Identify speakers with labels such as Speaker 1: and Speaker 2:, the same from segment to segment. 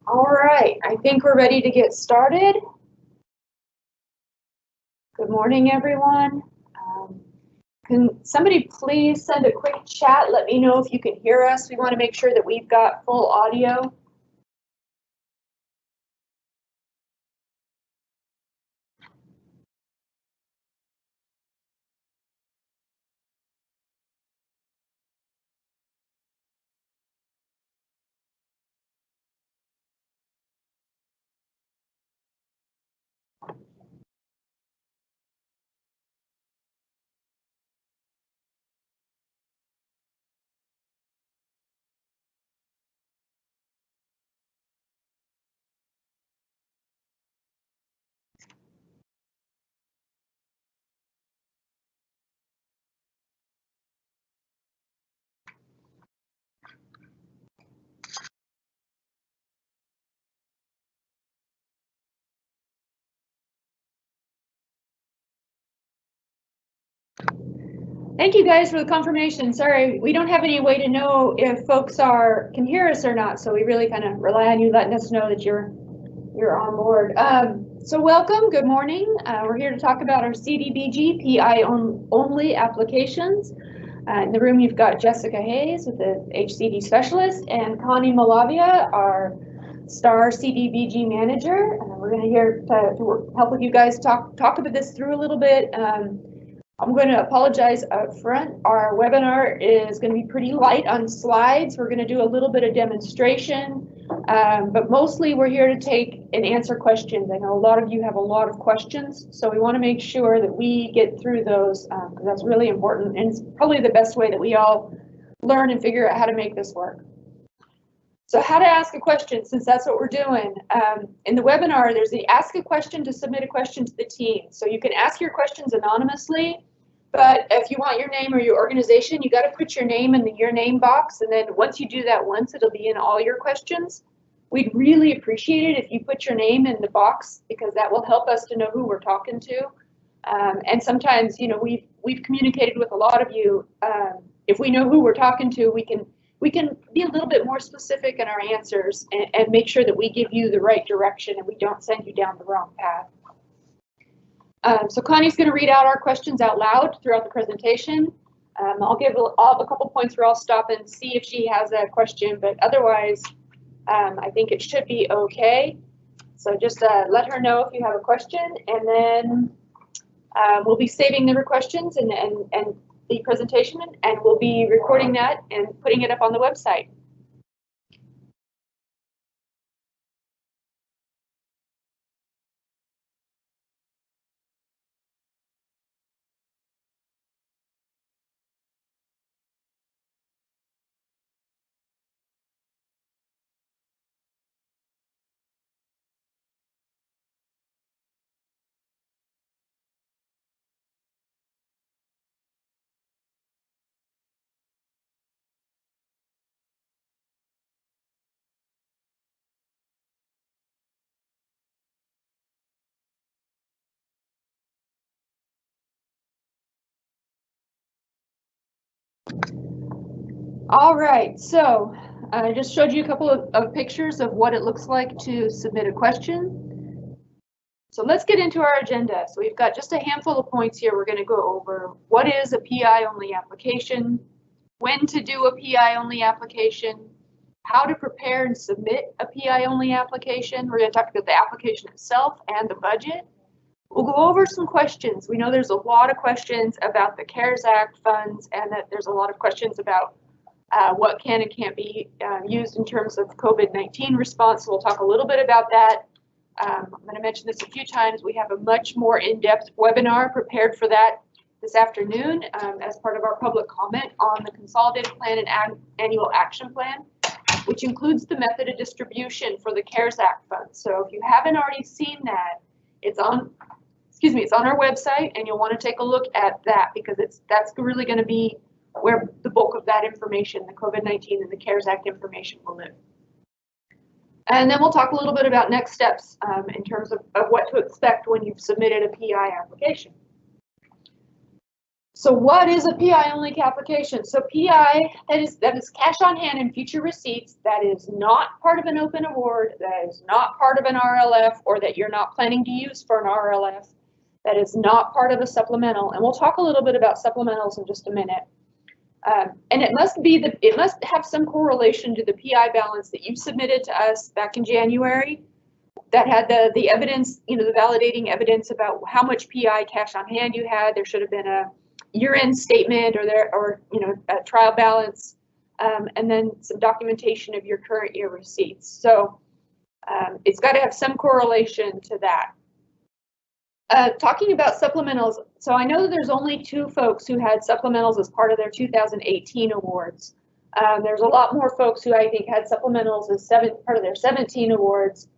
Speaker 1: All right, I think we're ready to get started. Good morning, everyone. Can somebody please send a quick chat? Let me know if you can hear us. We want to make sure that we've got full audio. Thank you guys for the confirmation. Sorry, we don't have any way to know if folks can hear us or not, so we really kind of rely on you letting us know that you're on board. So welcome, good morning. We're here to talk about our CDBG PI only applications. In the room, you've got Jessica Hayes, with the HCD specialist, and Connie Malavia, our STAR CDBG manager. We're going to here to help with you guys talk about this through a little bit. I'm going to apologize up front. Our webinar is going to be pretty light on slides. We're going to do a little bit of demonstration, but mostly we're here to take and answer questions. I know a lot of you have a lot of questions, so we want to make sure that we get through those because that's really important, and it's probably the best way that we all learn and figure out how to make this work. So how to ask a question, since that's what we're doing. In the webinar, there's the ask a question to submit a question to the team. So you can ask your questions anonymously, but if you want your name or your organization, you got to put your name in the your name box. And then once you do that once, it'll be in all your questions. We'd really appreciate it if you put your name in the box, because that will help us to know who we're talking to. And sometimes, you know, we've communicated with a lot of you. If we know who we're talking to, we can be a little bit more specific in our answers and make sure that we give you the right direction and we don't send you down the wrong path. So Connie's going to read out our questions out loud throughout the presentation. I'll give a couple points where I'll stop and see if she has a question, but otherwise, I think it should be okay. So just let her know if you have a question, and then we'll be saving the questions and the presentation, and we'll be recording that and putting it up on the website. All right, so I just showed you a couple of pictures of what it looks like to submit a question. So let's get into our agenda. So we've got just a handful of points here we're going to go over. What is a PI only application? When to do a PI only application? How to prepare and submit a PI only application. We're going to talk about the application itself and the budget. We'll go over some questions. We know there's a lot of questions about the CARES Act funds, and that there's a lot of questions about what can and can't be used in terms of COVID-19 response. So we'll talk a little bit about that. I'm going to mention this a few times. We have a much more in-depth webinar prepared for that this afternoon as part of our public comment on the Consolidated Plan and Annual Action Plan, which includes the method of distribution for the CARES Act funds. So if you haven't already seen that, it's on our website, and you'll want to take a look at that, because that's really going to be where the bulk of that information, the COVID-19 and the CARES Act information, will live. And then we'll talk a little bit about next steps in terms of what to expect when you've submitted a PI application. So what is a PI only application? So PI, that is cash on hand and future receipts. That is not part of an open award. That is not part of an RLF, or that you're not planning to use for an RLF. That is not part of a supplemental. And we'll talk a little bit about supplementals in just a minute. And it must have some correlation to the PI balance that you submitted to us back in January. That had the evidence, the validating evidence about how much PI cash on hand you had. There should have been a year-end statement or a trial balance, and then some documentation of your current year receipts. So it's got to have some correlation to that. Talking about supplementals, so I know that there's only 2 folks who had supplementals as part of their 2018 awards. There's a lot more folks who I think had supplementals as part of their 17 awards.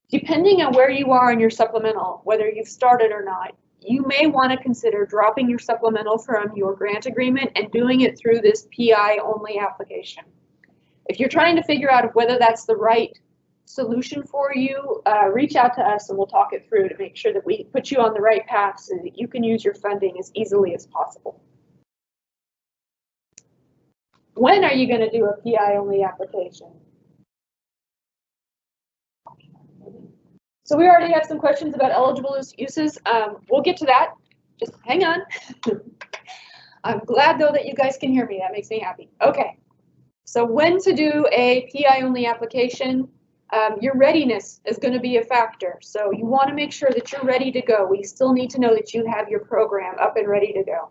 Speaker 1: Depending on where you are in your supplemental, whether you've started or not, you may want to consider dropping your supplemental from your grant agreement and doing it through this PI only application. If you're trying to figure out whether that's the right solution for you, reach out to us and we'll talk it through to make sure that we put you on the right path so that you can use your funding as easily as possible. When are you going to do a PI only application? So we already have some questions about eligible uses. We'll get to that. Just hang on. I'm glad though that you guys can hear me. That makes me happy. Okay. So when to do a PI only application? Your readiness is going to be a factor. So you want to make sure that you're ready to go. We still need to know that you have your program up and ready to go.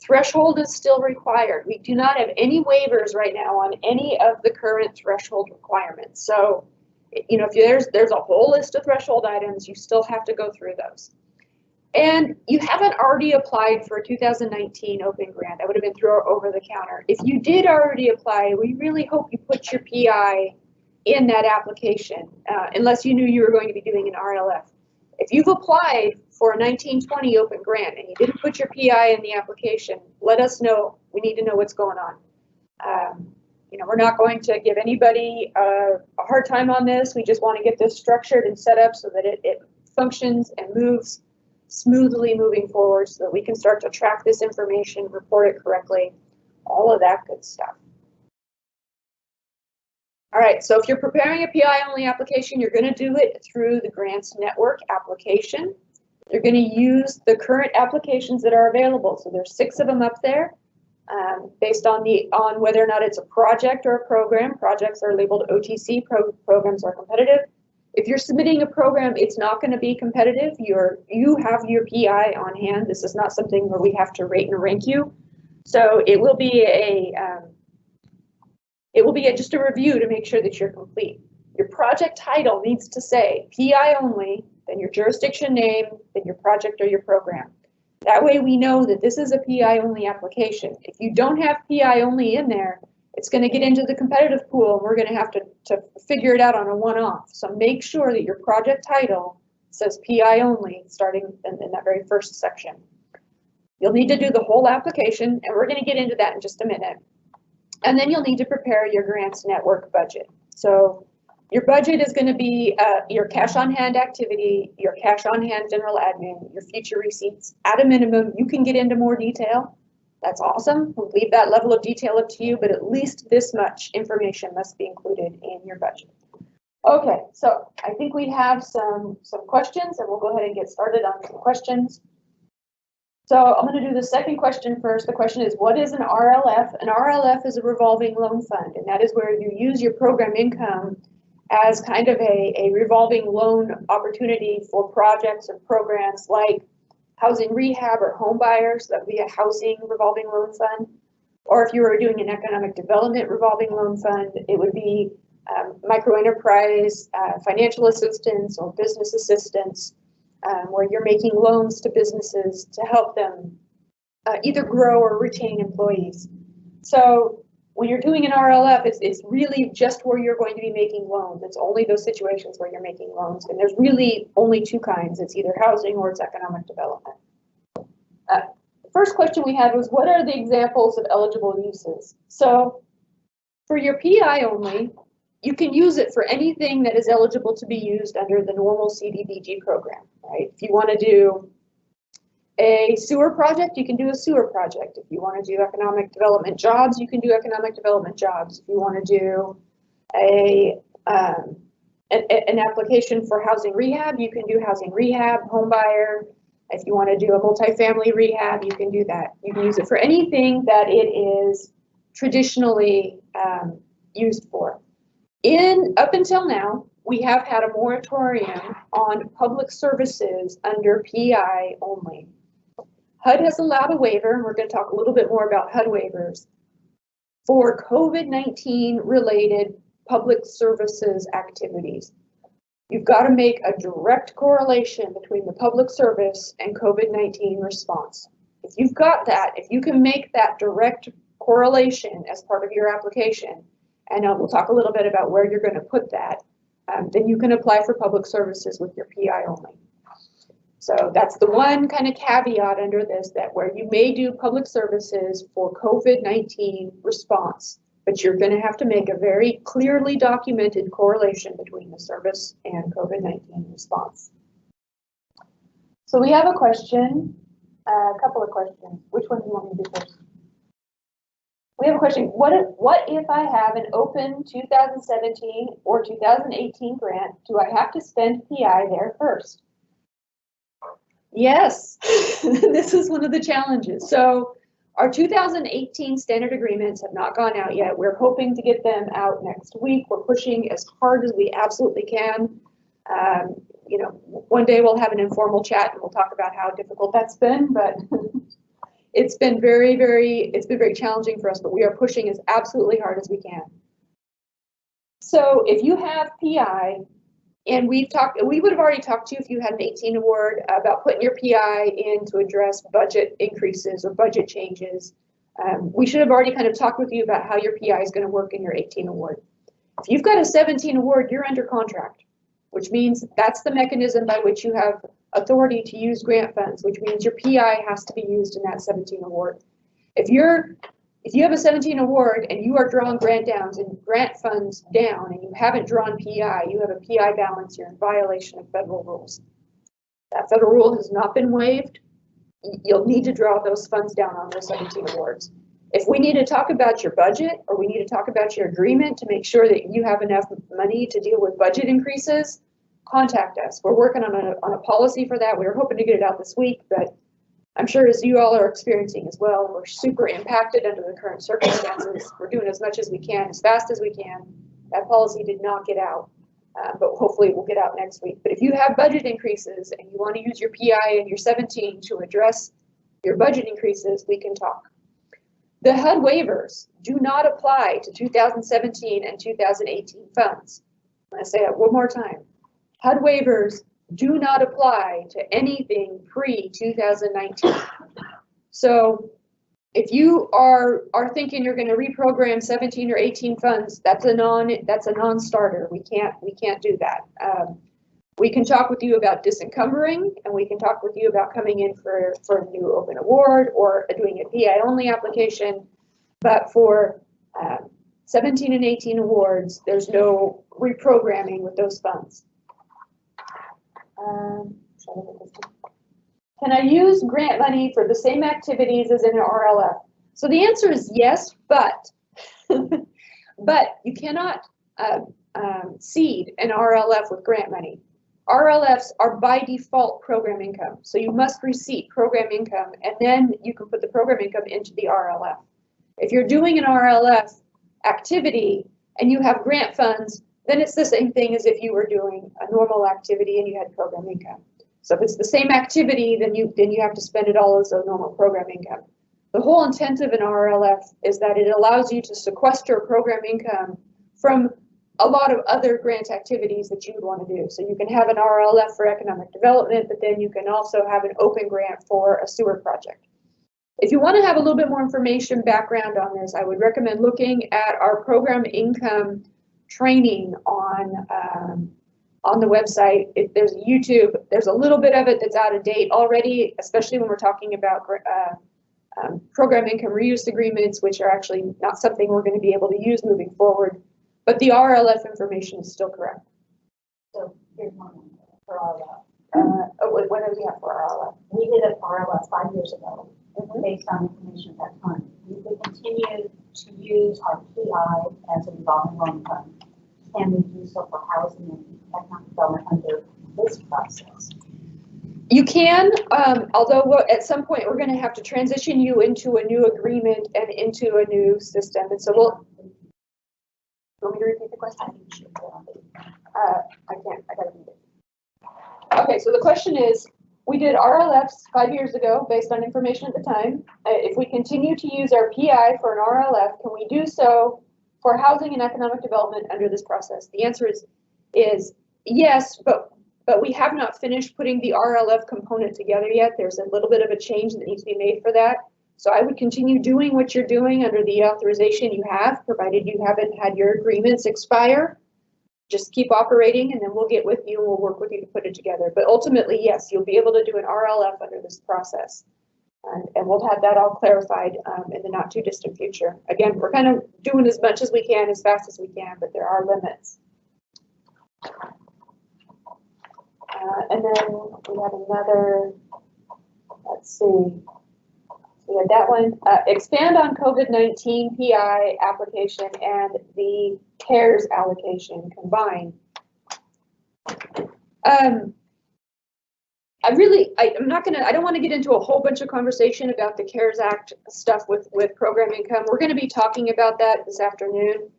Speaker 1: Threshold is still required. We do not have any waivers right now on any of the current threshold requirements. So if there's a whole list of threshold items, you still have to go through those. And you haven't already applied for a 2019 open grant. That would have been through our over the counter. If you did already apply, we really hope you put your PI in that application, unless you knew you were going to be doing an RLF. If you've applied for a 1920 open grant and you didn't put your PI in the application, let us know. We need to know what's going on. We're not going to give anybody a hard time on this. We just want to get this structured and set up so that it functions and moves smoothly moving forward so that we can start to track this information, report it correctly, all of that good stuff. All right, so if you're preparing a PI only application, you're going to do it through the Grants Network application. You're going to use the current applications that are available. So there's 6 of them up there. Based on whether or not it's a project or a program. Projects are labeled OTC, programs are competitive. If you're submitting a program, it's not going to be competitive. You have your PI on hand. This is not something where we have to rate and rank you. So it will be just a review to make sure that you're complete. Your project title needs to say PI only, then your jurisdiction name, then your project or your program. That way we know that this is a PI only application. If you don't have PI only in there, it's going to get into the competitive pool and we're going to have to figure it out on a one-off. So make sure that your project title says PI only starting in that very first section. You'll need to do the whole application and we're going to get into that in just a minute. And then you'll need to prepare your Grants Network budget. So your budget is going to be your cash on hand activity, your cash on hand general admin, your future receipts. At a minimum, you can get into more detail. That's awesome. We'll leave that level of detail up to you, but at least this much information must be included in your budget. Okay, so I think we have some questions and we'll go ahead and get started on some questions. So I'm going to do the second question first. The question is, what is an RLF? An RLF is a revolving loan fund, and that is where you use your program income as kind of a revolving loan opportunity for projects and programs like housing rehab or home buyers. That would be a housing revolving loan fund. Or if you were doing an economic development revolving loan fund, it would be micro enterprise, financial assistance or business assistance, where you're making loans to businesses to help them either grow or retain employees. So when you're doing an RLF, it's really just where you're going to be making loans. It's only those situations where you're making loans. And there's really only 2 kinds. It's either housing or it's economic development. The first question we had was, what are the examples of eligible uses? So for your PI only, you can use it for anything that is eligible to be used under the normal CDBG program, right? If you want to do a sewer project, you can do a sewer project. If you want to do economic development jobs, you can do economic development jobs. If you want to do an application for housing rehab, you can do housing rehab, home buyer. If you want to do a multifamily rehab, you can do that. You can use it for anything that it is traditionally used for. Up until now, we have had a moratorium on public services under PI only. HUD has allowed a waiver, and we're going to talk a little bit more about HUD waivers, for COVID-19 related public services activities. You've got to make a direct correlation between the public service and COVID-19 response. If you've got that, if you can make that direct correlation as part of your application, and we'll talk a little bit about where you're going to put that, then you can apply for public services with your PI only. So that's the one kind of caveat under this, that where you may do public services for COVID-19 response, but you're going to have to make a very clearly documented correlation between the service and COVID-19 response. So we have a question, a couple of questions. Which one do you want me to do first? We have a question. What if I have an open 2017 or 2018 grant? Do I have to spend PI there first? Yes, this is one of the challenges. So our 2018 standard agreements have not gone out yet. We're hoping to get them out next week. We're pushing as hard as we absolutely can. You know, one day we'll have an informal chat and we'll talk about how difficult that's been, but it's been very challenging for us, but we are pushing as absolutely hard as we can. So if you have PI, and we would have already talked to you if you had an 18 award about putting your PI in to address budget increases or budget changes. We should have already kind of talked with you about how your PI is going to work in your 18 award. If you've got a 17 award, you're under contract, which means that's the mechanism by which you have authority to use grant funds, which means your PI has to be used in that 17 award. If you have a 17 award and you are drawing grant downs and grant funds down and you haven't drawn PI, you have a PI balance, you're in violation of federal rules. That federal rule has not been waived. You'll need to draw those funds down on those 17 awards. If we need to talk about your budget or we need to talk about your agreement to make sure that you have enough money to deal with budget increases, contact us. We're working on a policy for that. We were hoping to get it out this week, but I'm sure as you all are experiencing as well, we're super impacted under the current circumstances. We're doing as much as we can, as fast as we can. That policy did not get out, but hopefully it will get out next week. But if you have budget increases and you want to use your PI and your 17 to address your budget increases, we can talk. The HUD waivers do not apply to 2017 and 2018 funds. I'm going to say that one more time. HUD waivers do not apply to anything pre-2019. So if you are thinking you're going to reprogram 17 or 18 funds, that's a non-starter. We can't do that. We can talk with you about disencumbering, and we can talk with you about coming in for a new open award or doing a PI only application. But for 17 and 18 awards, there's no reprogramming with those funds. Can I use grant money for the same activities as in an RLF? So the answer is yes, but you cannot seed an RLF with grant money. RLFs are by default program income, so you must receive program income, and then you can put the program income into the RLF. If you're doing an RLF activity and you have grant funds, then it's the same thing as if you were doing a normal activity and you had program income. So if it's the same activity, then you have to spend it all as a normal program income. The whole intent of an RLF is that it allows you to sequester program income from a lot of other grant activities that you would want to do. So you can have an RLF for economic development, but then you can also have an open grant for a sewer project. If you want to have a little bit more information background on this, I would recommend looking at our program income training on the website. There's YouTube. There's a little bit of it that's out of date already, especially when we're talking about program income reuse agreements, which are actually not something we're going to be able to use moving forward. But the RLF information is still correct.
Speaker 2: So here's one for RLF.
Speaker 1: What do we have for RLF?
Speaker 2: We did a RLS 5 years ago, based on information at that time. We could continue to use our PI as a revolving loan fund. Can we do so for housing and economic development under this process?
Speaker 1: You can, although at some point we're going to have to transition you into a new agreement and into a new system. And so we'll. Want me to repeat the question? I can't. I gotta read it. Okay, so the question is, we did RLFs 5 years ago based on information at the time. If we continue to use our PI for an RLF, can we do so for housing and economic development under this process? The answer is yes, but we have not finished putting the RLF component together yet. There's a little bit of a change that needs to be made for that. So I would continue doing what you're doing under the authorization you have, provided you haven't had your agreements expire. Just keep operating, and then we'll get with you and we'll work with you to put it together. But ultimately, yes, you'll be able to do an RLF under this process. And we'll have that all clarified in the not too distant future. Again, we're kind of doing as much as we can, as fast as we can, but there are limits. And then we have another, let's see. We had that one. Expand on COVID-19 PI application and the CARES allocation combined. I don't want to get into a whole bunch of conversation about the CARES Act stuff with program income. We're going to be talking about that this afternoon.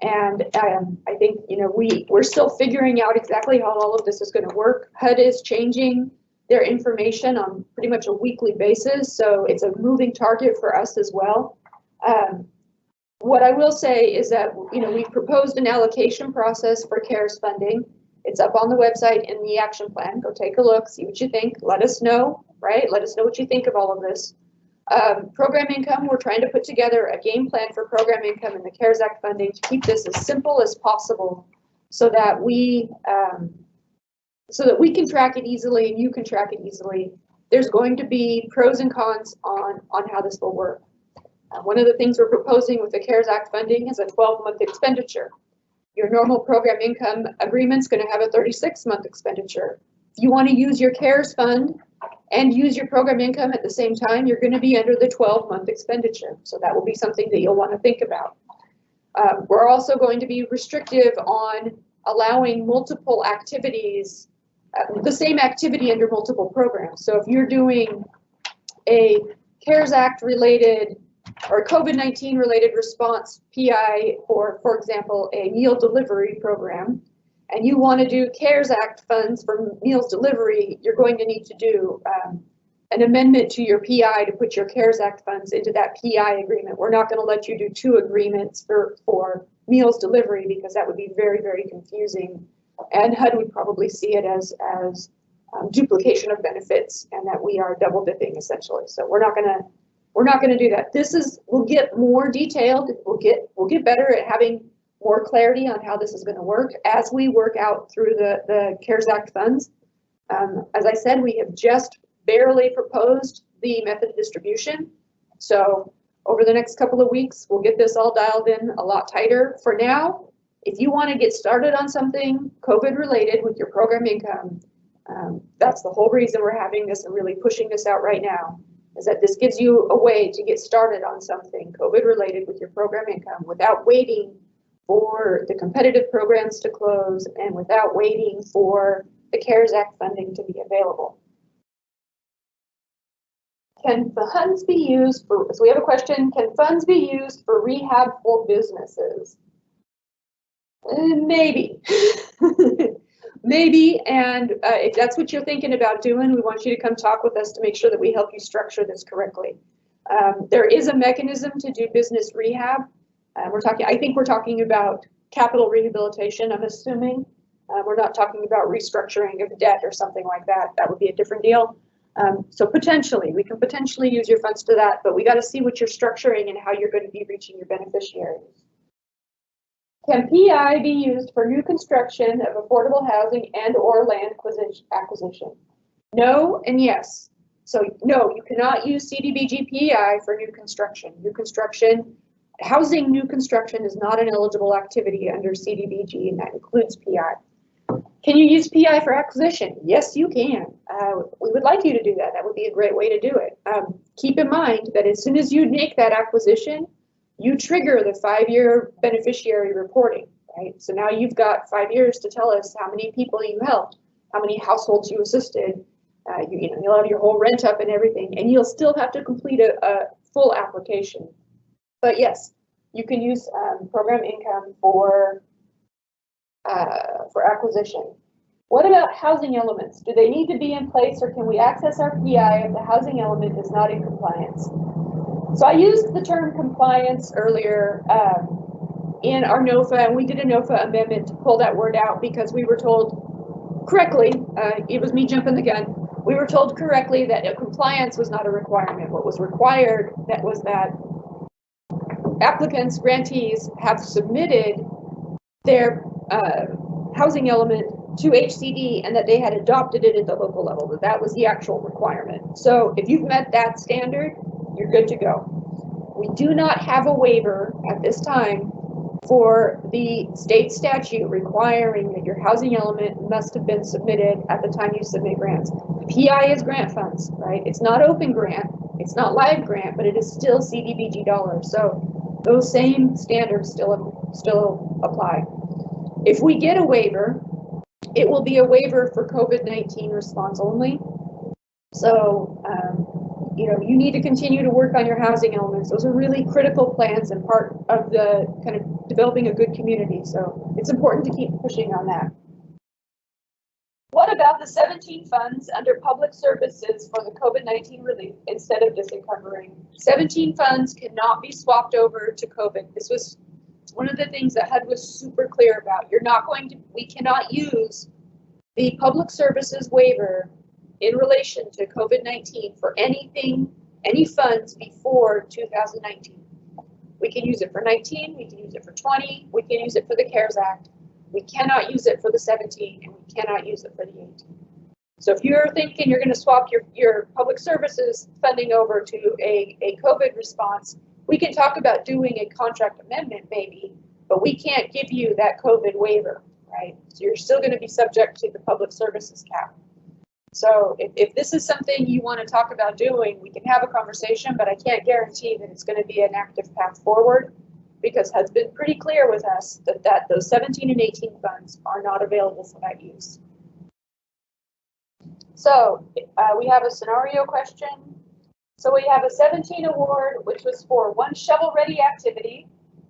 Speaker 1: And I think, we're still figuring out exactly how all of this is going to work. HUD is changing their information on pretty much a weekly basis, so it's a moving target for us as well. What I will say is that we've proposed an allocation process for CARES funding. It's up on the website in the action plan. Go take a look, see what you think. Let us know, right? Let us know what you think of all of this. Program income, we're trying to put together a game plan for program income and the CARES Act funding to keep this as simple as possible, so that we can track it easily and you can track it easily. There's going to be pros and cons on how this will work. One of the things we're proposing with the CARES Act funding is a 12-month expenditure. Your normal program income agreement's going to have a 36-month expenditure. If you want to use your CARES fund and use your program income at the same time, you're going to be under the 12-month expenditure. So that will be something that you'll want to think about. We're also going to be restrictive on allowing multiple activities, the same activity under multiple programs. So if you're doing a CARES Act related or COVID-19 related response PI for example, a meal delivery program, and you want to do CARES Act funds for meals delivery, you're going to need to do an amendment to your PI to put your CARES Act funds into that PI agreement. We're not going to let you do two agreements for meals delivery, because that would be very, very confusing. And HUD would probably see it as duplication of benefits, and that we are double dipping essentially. So we're not gonna do that. We'll get more detailed. We'll get better at having more clarity on how this is going to work as we work out through the CARES Act funds. As I said, we have just barely proposed the method of distribution. So over the next couple of weeks, we'll get this all dialed in a lot tighter. For now, if you want to get started on something COVID related with your program income, that's the whole reason we're having this and really pushing this out right now, is that this gives you a way to get started on something COVID related with your program income without waiting for the competitive programs to close and without waiting for the CARES Act funding to be available. Can funds be used for, so we have a question, can funds be used for rehab for businesses? Maybe. Maybe, and if that's what you're thinking about doing, we want you to come talk with us to make sure that we help you structure this correctly. There is a mechanism to do business rehab. I think we're talking about capital rehabilitation, I'm assuming. We're not talking about restructuring of debt or something like that. That would be a different deal. So potentially, we can potentially use your funds to that, but we got to see what you're structuring and how you're going to be reaching your beneficiaries. Can PI be used for new construction of affordable housing and or land acquisition? No and yes. So no, you cannot use CDBG PI for new construction. Housing new construction is not an eligible activity under CDBG, and that includes PI. Can you use PI for acquisition? Yes, you can. We would like you to do that. That would be a great way to do it. Keep in mind that as soon as you make that acquisition, you trigger the 5-year beneficiary reporting, right? So now you've got 5 years to tell us how many people you helped, how many households you assisted. You'll have your whole rent up and everything, and you'll still have to complete a full application. But yes, you can use program income for acquisition. What about housing elements? Do they need to be in place, or can we access our PI if the housing element is not in compliance? So I used the term compliance earlier in our NOFA, and we did a NOFA amendment to pull that word out because we were told correctly, it was me jumping the gun, we were told correctly that compliance was not a requirement. What was required was that applicants, grantees have submitted their housing element to HCD and that they had adopted it at the local level, that was the actual requirement. So if you've met that standard, you're good to go. We do not have a waiver at this time for the state statute requiring that your housing element must have been submitted at the time you submit grants. PI is grant funds, right? It's not open grant, it's not live grant, but it is still CDBG dollars. So those same standards still apply. If we get a waiver, it will be a waiver for COVID-19 response only. So, you need to continue to work on your housing elements. Those are really critical plans and part of the kind of developing a good community. So it's important to keep pushing on that. What about the 17 funds under public services for the COVID-19 relief instead of disencumbering? 17 funds cannot be swapped over to COVID. This was one of the things that HUD was super clear about. We cannot use the public services waiver in relation to COVID-19 for anything, any funds before 2019. We can use it for 19, we can use it for 20, we can use it for the CARES Act. We cannot use it for the 17, and we cannot use it for the 18. So if you're thinking you're going to swap your public services funding over to a COVID response, we can talk about doing a contract amendment maybe, but we can't give you that COVID waiver, right? So you're still going to be subject to the public services cap. So if this is something you want to talk about doing, we can have a conversation, but I can't guarantee that it's going to be an active path forward because HUD's been pretty clear with us that those 17 and 18 funds are not available for that use. So we have a scenario question. So we have a 17 award, which was for one shovel-ready activity,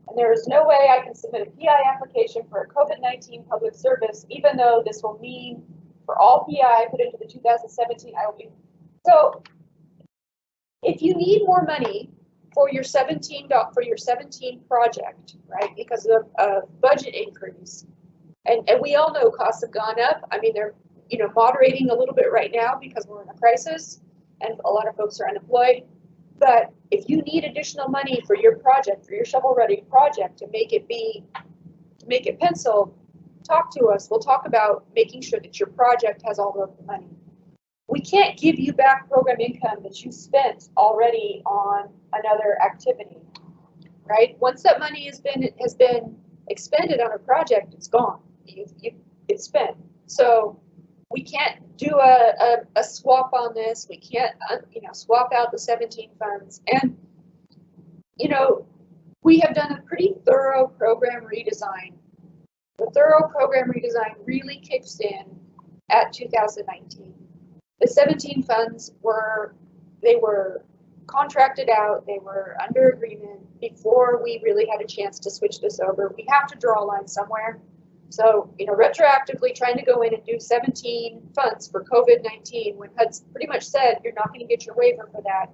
Speaker 1: and there is no way I can submit a PI application for a COVID-19 public service, even though this will mean for all PI put into the 2017 IOP. So if you need more money for your 17 project, right, because of a budget increase, and we all know costs have gone up. I mean, they're moderating a little bit right now because we're in a crisis and a lot of folks are unemployed. But if you need additional money for your project, for your shovel-ready project, to make it pencil, talk to us. We'll talk about making sure that your project has all of the money. We can't give you back program income that you spent already on another activity, right? Once that money has been expended on a project, it's gone. It's spent. So we can't do a swap on this. We can't swap out the 17 funds. And we have done a pretty thorough program redesign. The thorough program redesign really kicks in at 2019. The 17 funds were contracted out, they were under agreement before we really had a chance to switch this over. We have to draw a line somewhere. So, retroactively trying to go in and do 17 funds for COVID-19 when HUD's pretty much said you're not going to get your waiver for that.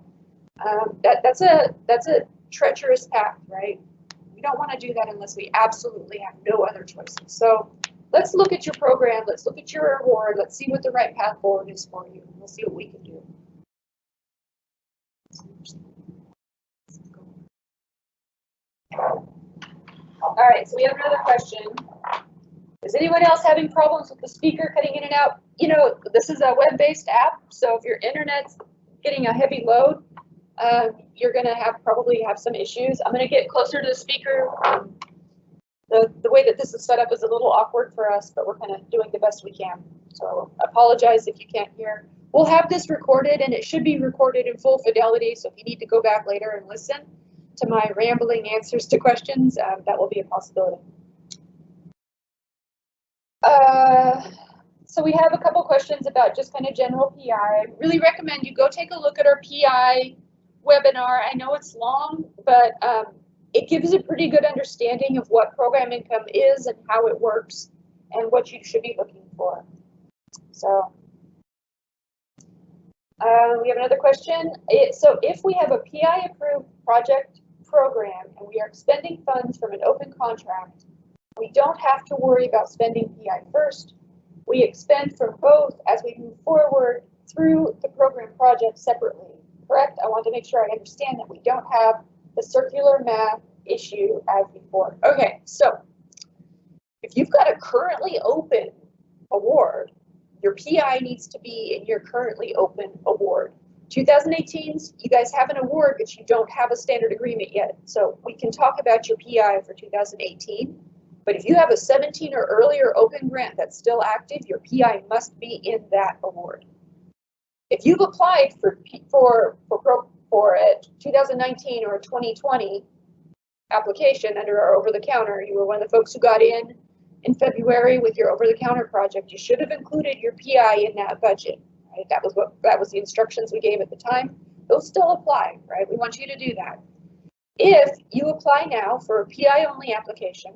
Speaker 1: That's a treacherous path, right? We don't want to do that unless we absolutely have no other choices. So let's look at your program, let's look at your award, let's see what the right path forward is for you, and we'll see what we can do. All right, so we have another question. Is anyone else having problems with the speaker cutting in and out? This is a web-based app, so if your internet's getting a heavy load, you're gonna probably have some issues. I'm gonna get closer to the speaker. the way that this is set up is a little awkward for us, but we're kind of doing the best we can. So apologize if you can't hear. We'll have this recorded, and it should be recorded in full fidelity. So if you need to go back later and listen to my rambling answers to questions, that will be a possibility. So we have a couple questions about just kind of general PI. I really recommend you go take a look at our PI webinar. I know it's long, but it gives a pretty good understanding of what program income is and how it works and what you should be looking for. So we have another question. So if we have a PI approved project program and we are expending funds from an open contract, we don't have to worry about spending PI first. We expend from both as we move forward through the program project separately, correct? I want to make sure I understand that we don't have the circular math issue as before. Okay, so if you've got a currently open award, your PI needs to be in your currently open award. 2018's, you guys have an award, but you don't have a standard agreement yet. So we can talk about your PI for 2018. But if you have a 17 or earlier open grant that's still active, your PI must be in that award. If you've applied for a 2019 or a 2020 application under our over-the-counter, you were one of the folks who got in February with your over-the-counter project, you should have included your PI in that budget. Right? That was the instructions we gave at the time. Those still apply, right? We want you to do that. If you apply now for a PI only application,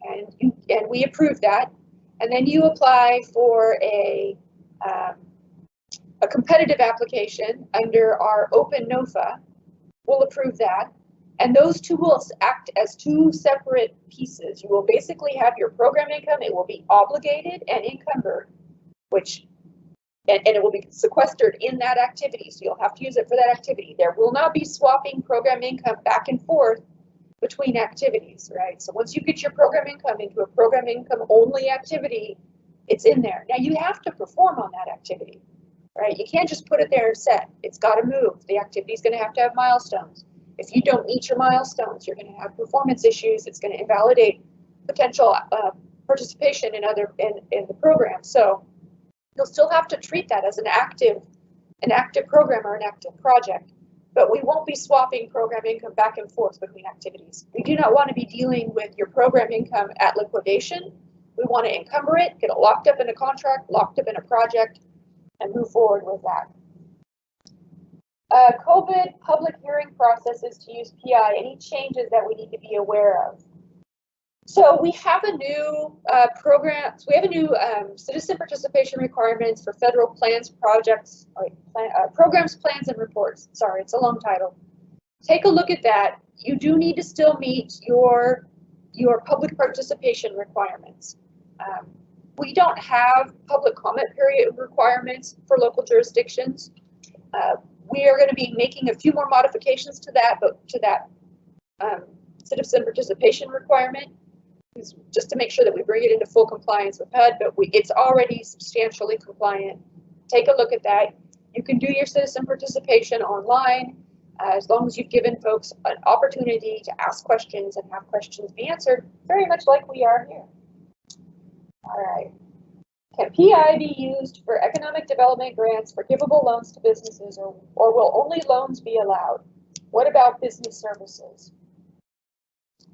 Speaker 1: and we approve that, and then you apply for a competitive application under our open NOFA, we'll approve that. And those two will act as two separate pieces. You will basically have your program income, it will be obligated and encumbered, and it will be sequestered in that activity. So you'll have to use it for that activity. There will not be swapping program income back and forth between activities, right? So once you get your program income into a program income only activity, it's in there. Now you have to perform on that activity, right? You can't just put it there and set. It's got to move. The activity is going to have milestones. If you don't meet your milestones, you're going to have performance issues. It's going to invalidate potential participation in the program. So you'll still have to treat that as an active program or an active project. But we won't be swapping program income back and forth between activities. We do not want to be dealing with your program income at liquidation. We want to encumber it, get it locked up in a contract, locked up in a project, and move forward with that. COVID public hearing processes to use PI, any changes that we need to be aware of? So we have a new citizen participation requirements for federal plans, projects, programs, plans, and reports. Sorry, it's a long title. Take a look at that. You do need to still meet your public participation requirements. We don't have public comment period requirements for local jurisdictions. We are going to be making a few more modifications to that, citizen participation requirement, just to make sure that we bring it into full compliance with HUD, but it's already substantially compliant. Take a look at that. You can do your citizen participation online as long as you've given folks an opportunity to ask questions and have questions be answered, very much like we are here. All right. Can PI be used for economic development grants, forgivable loans to businesses, or will only loans be allowed? What about business services?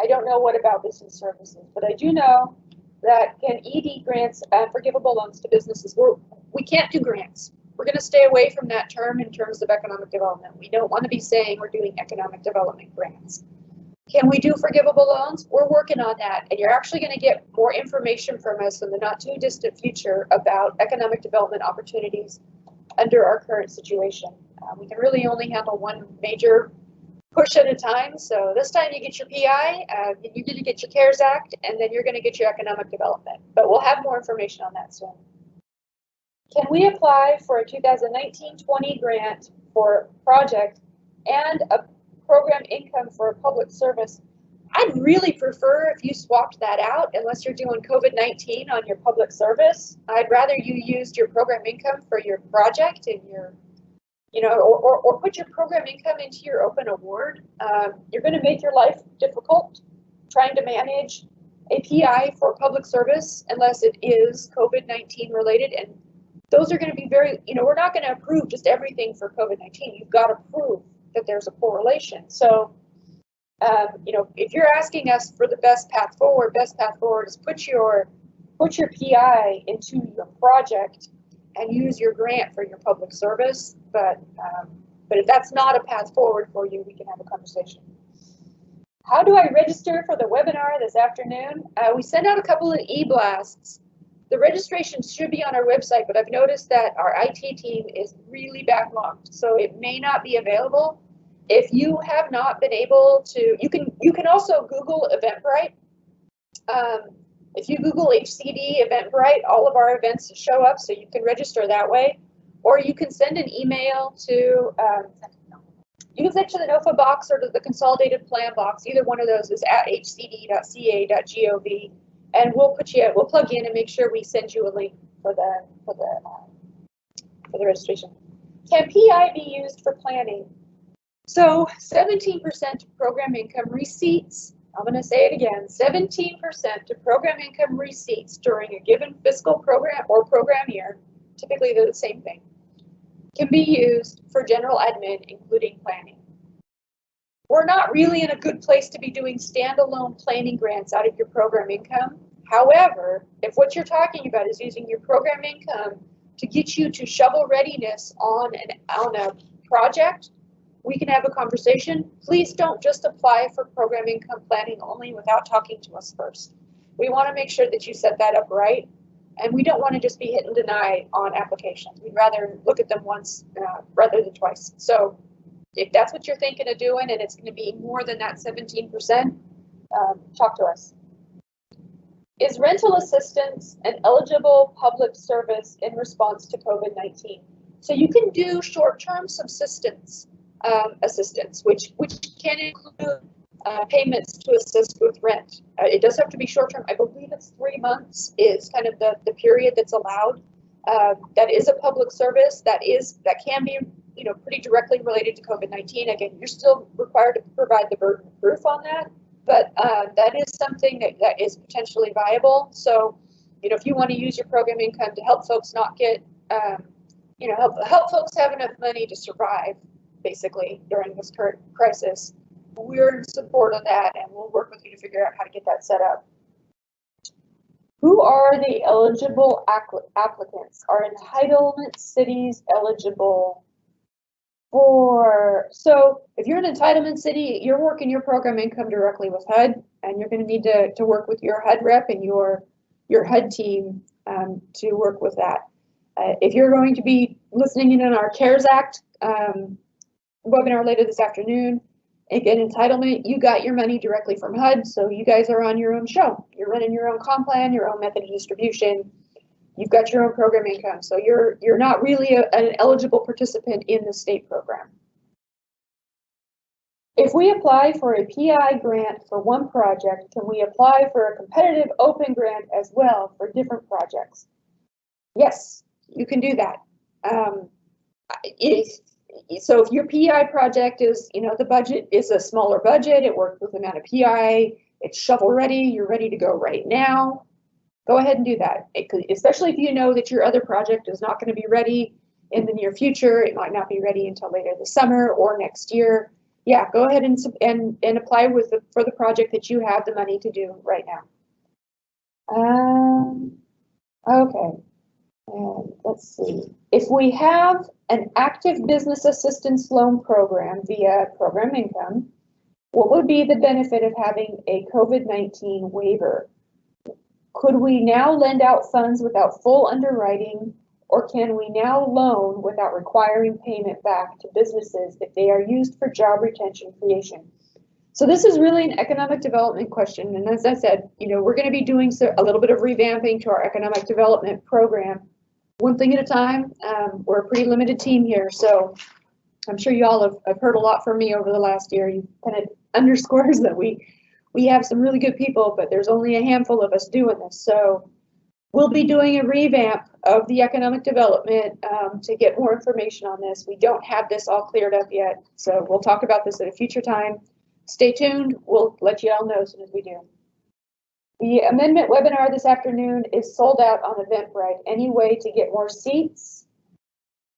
Speaker 1: I don't know what about business services, but I do know that can ED grants and forgivable loans to businesses, we can't do grants. We're going to stay away from that term in terms of economic development. We don't want to be saying we're doing economic development grants. Can we do forgivable loans? We're working on that, and you're actually going to get more information from us in the not too distant future about economic development opportunities under our current situation. We can really only handle one major push at a time. So this time you get your PI, you need to get your CARES Act, and then you're going to get your economic development. But we'll have more information on that soon. Can we apply for a 2019-20 grant for project and a program income for a public service? I'd really prefer if you swapped that out, unless you're doing COVID-19 on your public service. I'd rather you used your program income for your project and your, or put your program income into your open award. You're going to make your life difficult trying to manage a PI for public service unless it is COVID-19 related. And those are going to be very, we're not going to approve just everything for COVID-19. You've got to prove that there's a correlation. So, if you're asking us for the best path forward is put your PI into your project and use your grant for your public service. But if that's not a path forward for you, we can have a conversation. How do I register for the webinar this afternoon? We sent out a couple of e-blasts. The registration should be on our website, but I've noticed that our IT team is really backlogged, so it may not be available. If you have not been able to, you can also Google Eventbrite. If you Google HCD Eventbrite, all of our events show up, so you can register that way. Or you can send an email to, you can send to the NOFA box or to the consolidated plan box. Either one of those is at hcd.ca.gov, and we'll plug in and make sure we send you a link for the registration. Can PI be used for planning? So 17% of program income receipts, I'm going to say it again, 17% of program income receipts during a given fiscal program or program year, typically they're the same thing, can be used for general admin, including planning. We're not really in a good place to be doing standalone planning grants out of your program income. However, if what you're talking about is using your program income to get you to shovel readiness on a project, we can have a conversation. Please don't just apply for program income planning only without talking to us first. We want to make sure that you set that up right, and we don't want to just be hit and deny on applications. We'd rather look at them once rather than twice. So if that's what you're thinking of doing and it's going to be more than that 17%, talk to us. Is rental assistance an eligible public service in response to COVID-19? So you can do short-term subsistence assistance, which can include payments to assist with rent. It does have to be short-term. I believe it's 3 months is kind of the period that's allowed. That is a public service that can be pretty directly related to COVID-19. Again, you're still required to provide the burden of proof on that, but that is something that is potentially viable. So, if you want to use your program income to help folks not get, help folks have enough money to survive, basically, during this current crisis, we're in support of that, and we'll work with you to figure out how to get that set up. Who are the eligible applicants? Are entitlement cities eligible for? So if you're an entitlement city, you're working your program income directly with HUD, and you're going to need to work with your HUD rep and your HUD team to work with that. If you're going to be listening in on our CARES Act webinar later this afternoon, again, entitlement, you got your money directly from HUD, so you guys are on your own show. You're running your own comp plan, your own method of distribution. You've got your own program income, so you're not really an eligible participant in the state program. If we apply for a PI grant for one project, can we apply for a competitive open grant as well for different projects? Yes, you can do that. So if your PI project is, the budget is a smaller budget, it works with the amount of PI, it's shovel ready, you're ready to go right now, go ahead and do that. Especially if you know that your other project is not going to be ready in the near future, it might not be ready until later this summer or next year. Yeah, go ahead and apply for the project that you have the money to do right now. Okay. And let's see, if we have an active business assistance loan program via program income, what would be the benefit of having a COVID-19 waiver? Could we now lend out funds without full underwriting, or can we now loan without requiring payment back to businesses if they are used for job retention creation? So this is really an economic development question. And as I said, we're going to be doing a little bit of revamping to our economic development program. One thing at a time. We're a pretty limited team here, so I'm sure you all have heard a lot from me over the last year. You kind of underscores that we have some really good people, but there's only a handful of us doing this. So we'll be doing a revamp of the economic development to get more information on this. We don't have this all cleared up yet, so we'll talk about this at a future time. stay tuned. We'll let you all know as soon as we do. The amendment webinar this afternoon is sold out on Eventbrite. Any way to get more seats?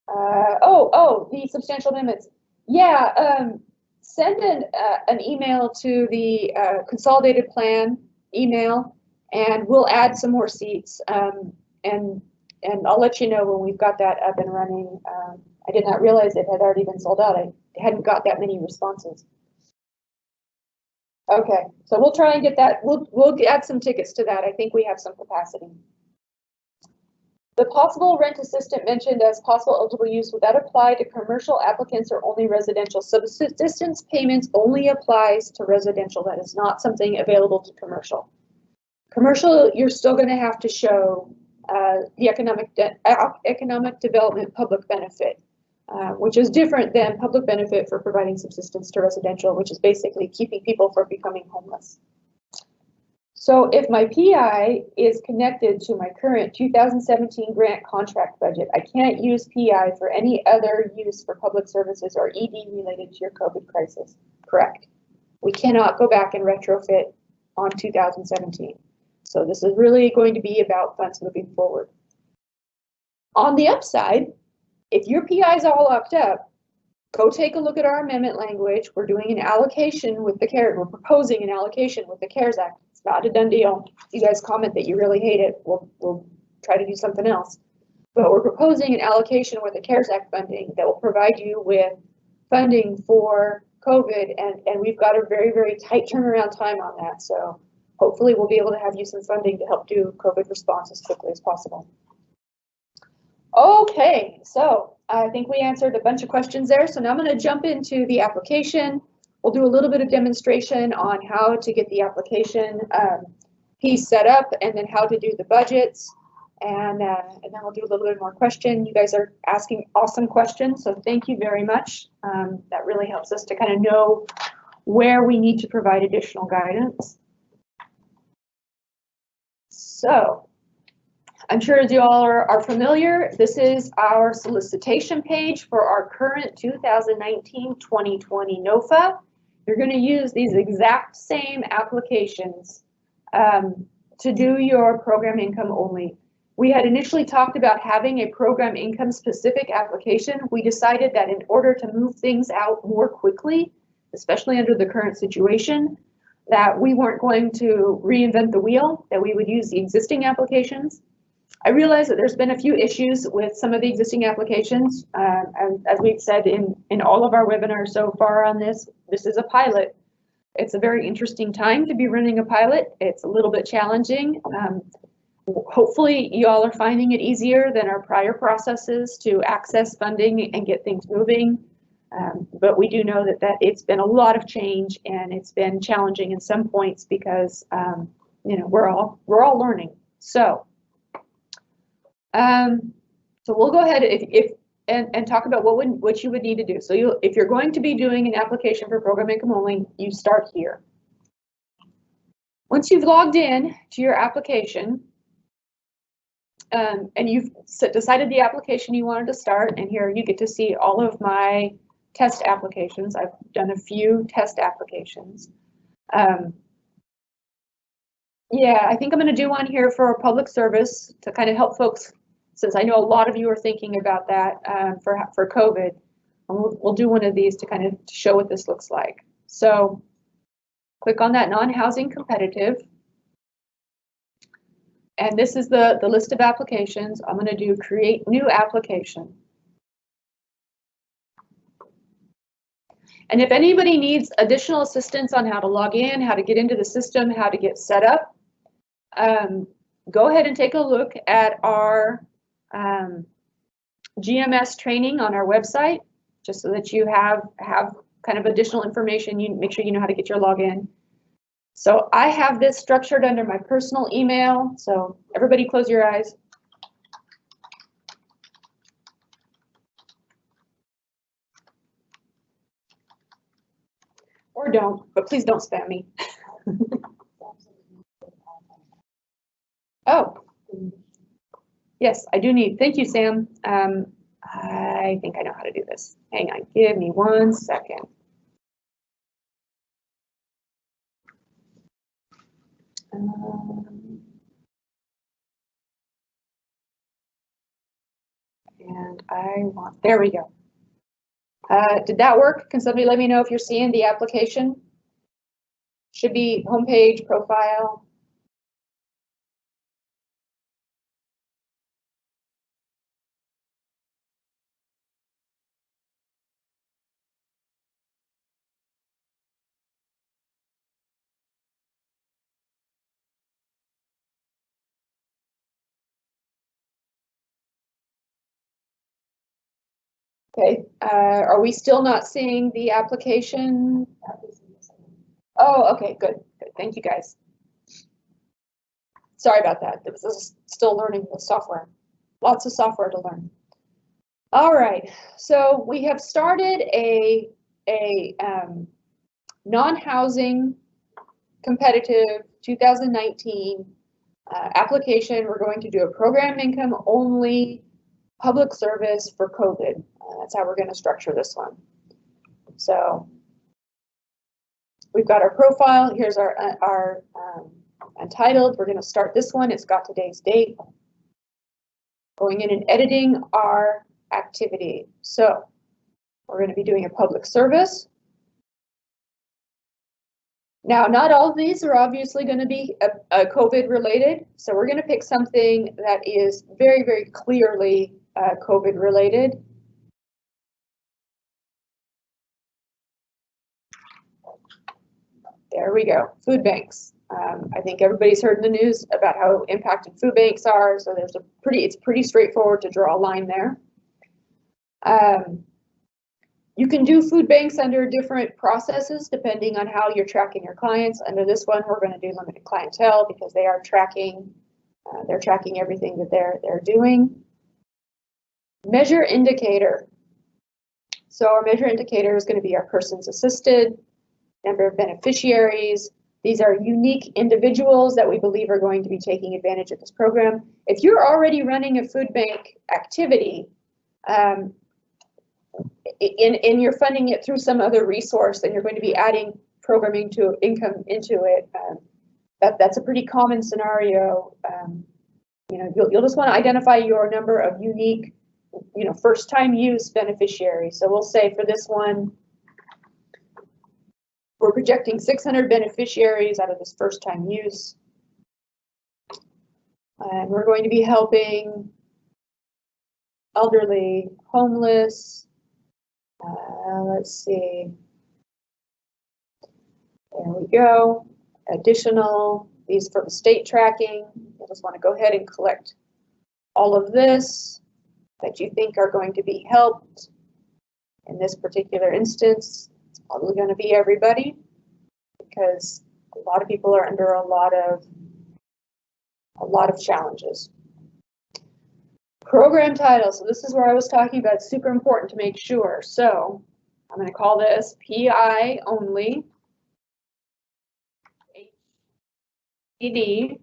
Speaker 1: The substantial amendments. Yeah, send an email to the consolidated plan email, and we'll add some more seats. And I'll let you know when we've got that up and running. I did not realize it had already been sold out. I hadn't got that many responses. Okay, so we'll try and get that. We'll add some tickets to that. I think we have some capacity. The possible rent assistant mentioned as possible eligible use, would that apply to commercial applicants or only residential? Subsistence payments only applies to residential. That is not something available to commercial. Commercial, you're still going to have to show the economic development public benefit, which is different than public benefit for providing subsistence to residential, which is basically keeping people from becoming homeless. So if my PI is connected to my current 2017 grant contract budget, I can't use PI for any other use for public services or ED related to your COVID crisis. Correct. We cannot go back and retrofit on 2017. So this is really going to be about funds moving forward. On the upside, if your PI is all locked up, go take a look at our amendment language. We're doing an allocation with the CARES. We're proposing an allocation with the CARES Act. It's not a done deal. If you guys comment that you really hate it, we'll try to do something else. But we're proposing an allocation with the CARES Act funding that will provide you with funding for COVID, and we've got a very, very tight turnaround time on that. So hopefully we'll be able to have you some funding to help do COVID response as quickly as possible. Okay, so I think we answered a bunch of questions there. So now I'm going to jump into the application. We'll do a little bit of demonstration on how to get the application piece set up, and then how to do the budgets. And then we'll do a little bit more question. You guys are asking awesome questions, so thank you very much. That really helps us to kind of know where we need to provide additional guidance. So I'm sure as you all are familiar, this is our solicitation page for our current 2019-2020 NOFA. You're going to use these exact same applications to do your program income only. We had initially talked about having a program income specific application. We decided that in order to move things out more quickly, especially under the current situation, that we weren't going to reinvent the wheel, that we would use the existing applications. I realize that there's been a few issues with some of the existing applications. And as we've said in all of our webinars so far on this is a pilot. It's a very interesting time to be running a pilot. It's a little bit challenging. Hopefully you all are finding it easier than our prior processes to access funding and get things moving. But we do know that it's been a lot of change, and it's been challenging in some points because we're all learning. So we'll go ahead and talk about what you would need to do. So if you're going to be doing an application for program income only, you start here. Once you've logged in to your application, and you've decided the application you wanted to start, and here you get to see all of my test applications. I've done a few test applications. Yeah, I think I'm going to do one here for public service to kind of help folks, since I know a lot of you are thinking about that for COVID. And we'll do one of these to kind of show what this looks like. So click on that non-housing competitive. And this is the list of applications. I'm going to do create new application. And if anybody needs additional assistance on how to log in, how to get into the system, how to get set up, go ahead and take a look at our GMS training on our website, just so that you have kind of additional information. You make sure you know how to get your login. So I have this structured under my personal email. So everybody close your eyes. Or don't, but please don't spam me. Oh, yes, I do need, thank you, Sam. I think I know how to do this. Hang on, give me 1 second. And there we go. Did that work? Can somebody let me know if you're seeing the application? Should be homepage, profile. Okay, are we still not seeing the application? Oh, okay, good. Thank you, guys. Sorry about that. This is still learning the software. Lots of software to learn. All right, so we have started a non-housing competitive 2019 application. We're going to do a program income only public service for COVID. That's how we're going to structure this one. So we've got our profile. Here's our untitled. We're going to start this one. It's got today's date. Going in and editing our activity. So we're going to be doing a public service. Now, not all of these are obviously going to be COVID related. So we're going to pick something that is very, very clearly COVID related. There we go, food banks. I think everybody's heard in the news about how impacted food banks are. So it's pretty straightforward to draw a line there. You can do food banks under different processes depending on how you're tracking your clients. Under this one, we're going to do limited clientele because they are tracking. They're tracking everything that they're doing. Measure indicator. So our measure indicator is going to be our persons assisted, number of beneficiaries. These are unique individuals that we believe are going to be taking advantage of this program. If you're already running a food bank activity, and you're funding it through some other resource, and you're going to be adding programming to income into it, that's a pretty common scenario. You'll just want to identify your number of unique, first time use beneficiaries. So we'll say for this one, we're projecting 600 beneficiaries out of this first time use. And we're going to be helping elderly, homeless. Let's see. There we go. Additional, these for the state tracking. I just want to go ahead and collect all of this that you think are going to be helped. In this particular instance, it's probably going to be everybody because a lot of people are under a lot of challenges. Program title. So this is where I was talking about. It's super important to make sure. So I'm going to call this PI only. HED.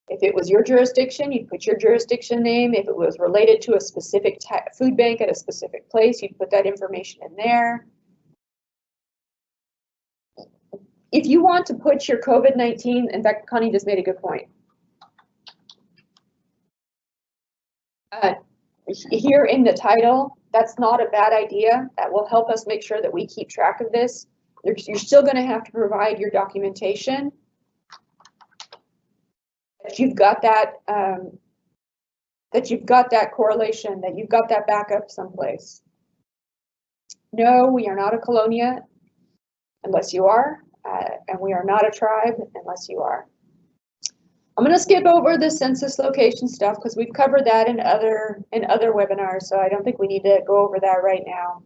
Speaker 1: If it was your jurisdiction, you'd put your jurisdiction name. If it was related to a specific food bank at a specific place, you'd put that information in there. If you want to put your COVID-19, in fact, Connie just made a good point. Here in the title, that's not a bad idea. That will help us make sure that we keep track of this. You're still going to have to provide your documentation. That you've got that correlation, that you've got that backup someplace. No, we are not a colonia unless you are, and we are not a tribe unless you are. I'm going to skip over the census location stuff because we've covered that in other webinars, so I don't think we need to go over that right now.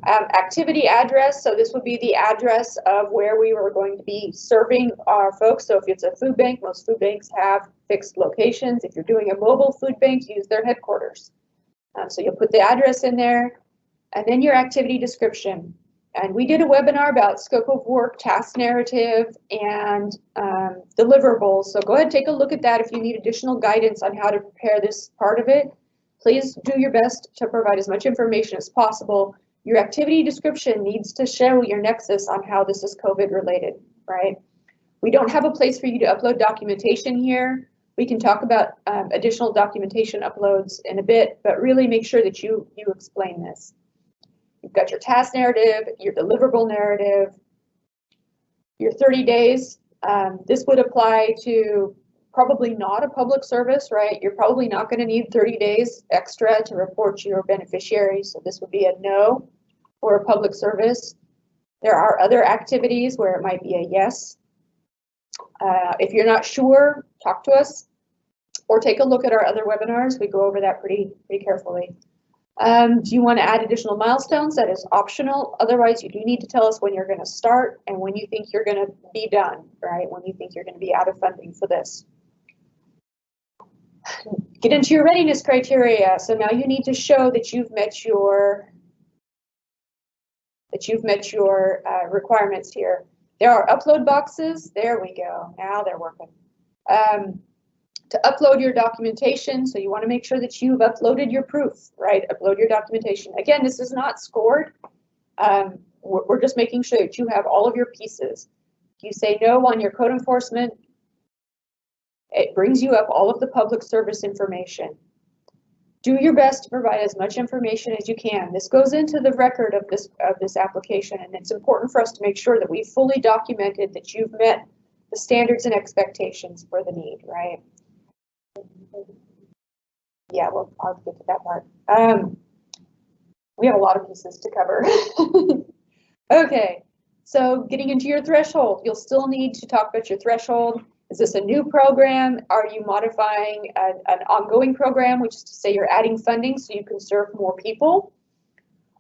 Speaker 1: Activity address, so this would be the address of where we were going to be serving our folks. So if it's a food bank, most food banks have fixed locations. If you're doing a mobile food bank, use their headquarters. So you'll put the address in there, and then your activity description. And we did a webinar about scope of work, task narrative, and deliverables. So go ahead and take a look at that if you need additional guidance on how to prepare this part of it. Please do your best to provide as much information as possible. Your activity description needs to show your nexus on how this is COVID related, right? We don't have a place for you to upload documentation here. We can talk about additional documentation uploads in a bit, but really make sure that you explain this. You've got your task narrative, your deliverable narrative, your 30 days. This would apply to probably not a public service, right? You're probably not going to need 30 days extra to report to your beneficiaries. So this would be a no for a public service. There are other activities where it might be a yes. If you're not sure, talk to us or take a look at our other webinars. We go over that pretty carefully. Do you want to add additional milestones? That is optional. Otherwise, you do need to tell us when you're going to start and when you think you're going to be done, right? When you think you're going to be out of funding for this. Get into your readiness criteria. So now you need to show that you've met your requirements here. There are upload boxes. There we go. Now they're working. To upload your documentation, so you want to make sure that you've uploaded your proof, right? Upload your documentation. Again, this is not scored. We're just making sure that you have all of your pieces. If you say no on your code enforcement, it brings you up all of the public service information. Do your best to provide as much information as you can. This goes into the record of this application, and it's important for us to make sure that we've fully documented that you've met the standards and expectations for the need, right? Yeah, well, I'll get to that part. We have a lot of pieces to cover. Okay, so getting into your threshold, you'll still need to talk about your threshold. Is this a new program? Are you modifying an ongoing program, which is to say you're adding funding so you can serve more people?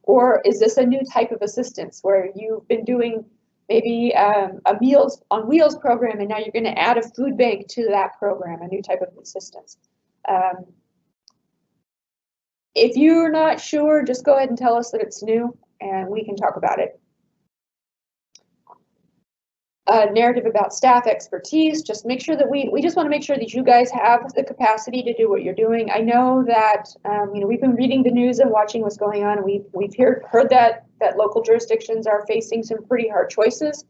Speaker 1: Or is this a new type of assistance where you've been doing maybe a Meals on Wheels program and now you're going to add a food bank to that program, a new type of assistance? If you're not sure, just go ahead and tell us that it's new and we can talk about it. Narrative about staff expertise, just make sure that we just want to make sure that you guys have the capacity to do what you're doing. I know that we've been reading the news and watching what's going on. We've heard that local jurisdictions are facing some pretty hard choices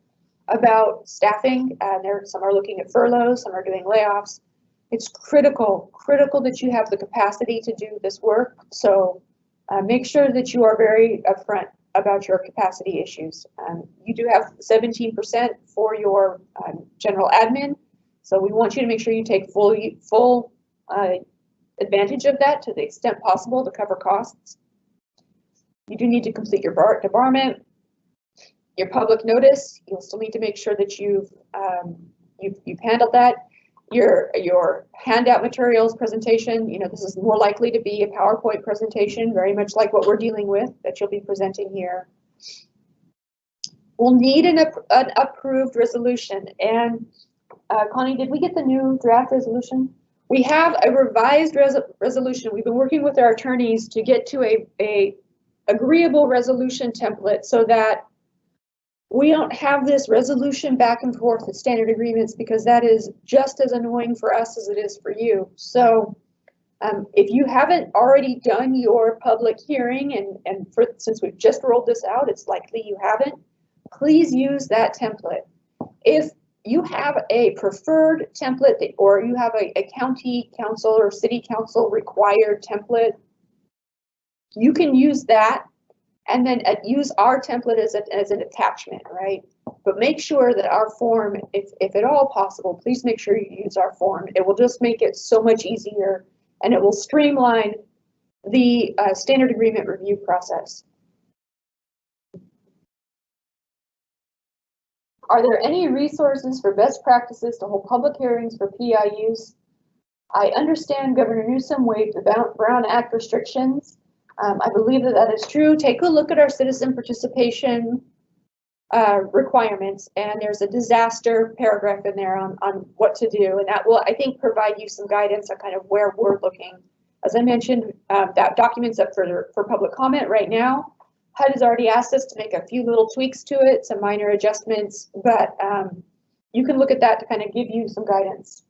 Speaker 1: about staffing. Some are looking at furloughs, some are doing layoffs. It's critical that you have the capacity to do this work. So make sure that you are very upfront about your capacity issues. You do have 17% for your general admin, so we want you to make sure you take full advantage of that to the extent possible to cover costs. You do need to complete your debarment, your public notice. You'll still need to make sure that you've handled that. Your handout materials presentation, this is more likely to be a PowerPoint presentation, very much like what we're dealing with that you'll be presenting here. We'll need an approved resolution. And Connie, did we get the new draft resolution? We have a revised resolution. We've been working with our attorneys to get to a agreeable resolution template so that we don't have this resolution back and forth with standard agreements, because that is just as annoying for us as it is for you. So if you haven't already done your public hearing, and since we've just rolled this out, it's likely you haven't, please use that template. If you have a preferred template or you have a county council or city council required template, you can use that. And then use our template as an attachment, right? But make sure that our form, if at all possible, please make sure you use our form. It will just make it so much easier, and it will streamline the standard agreement review process. Are there any resources for best practices to hold public hearings for PI use? I understand Governor Newsom waived the Brown Act restrictions. I believe that is true. Take a look at our citizen participation requirements, and there's a disaster paragraph in there on what to do, and that will, I think, provide you some guidance on kind of where we're looking. As I mentioned, that document's up for public comment right now. HUD has already asked us to make a few little tweaks to it, some minor adjustments, but you can look at that to kind of give you some guidance.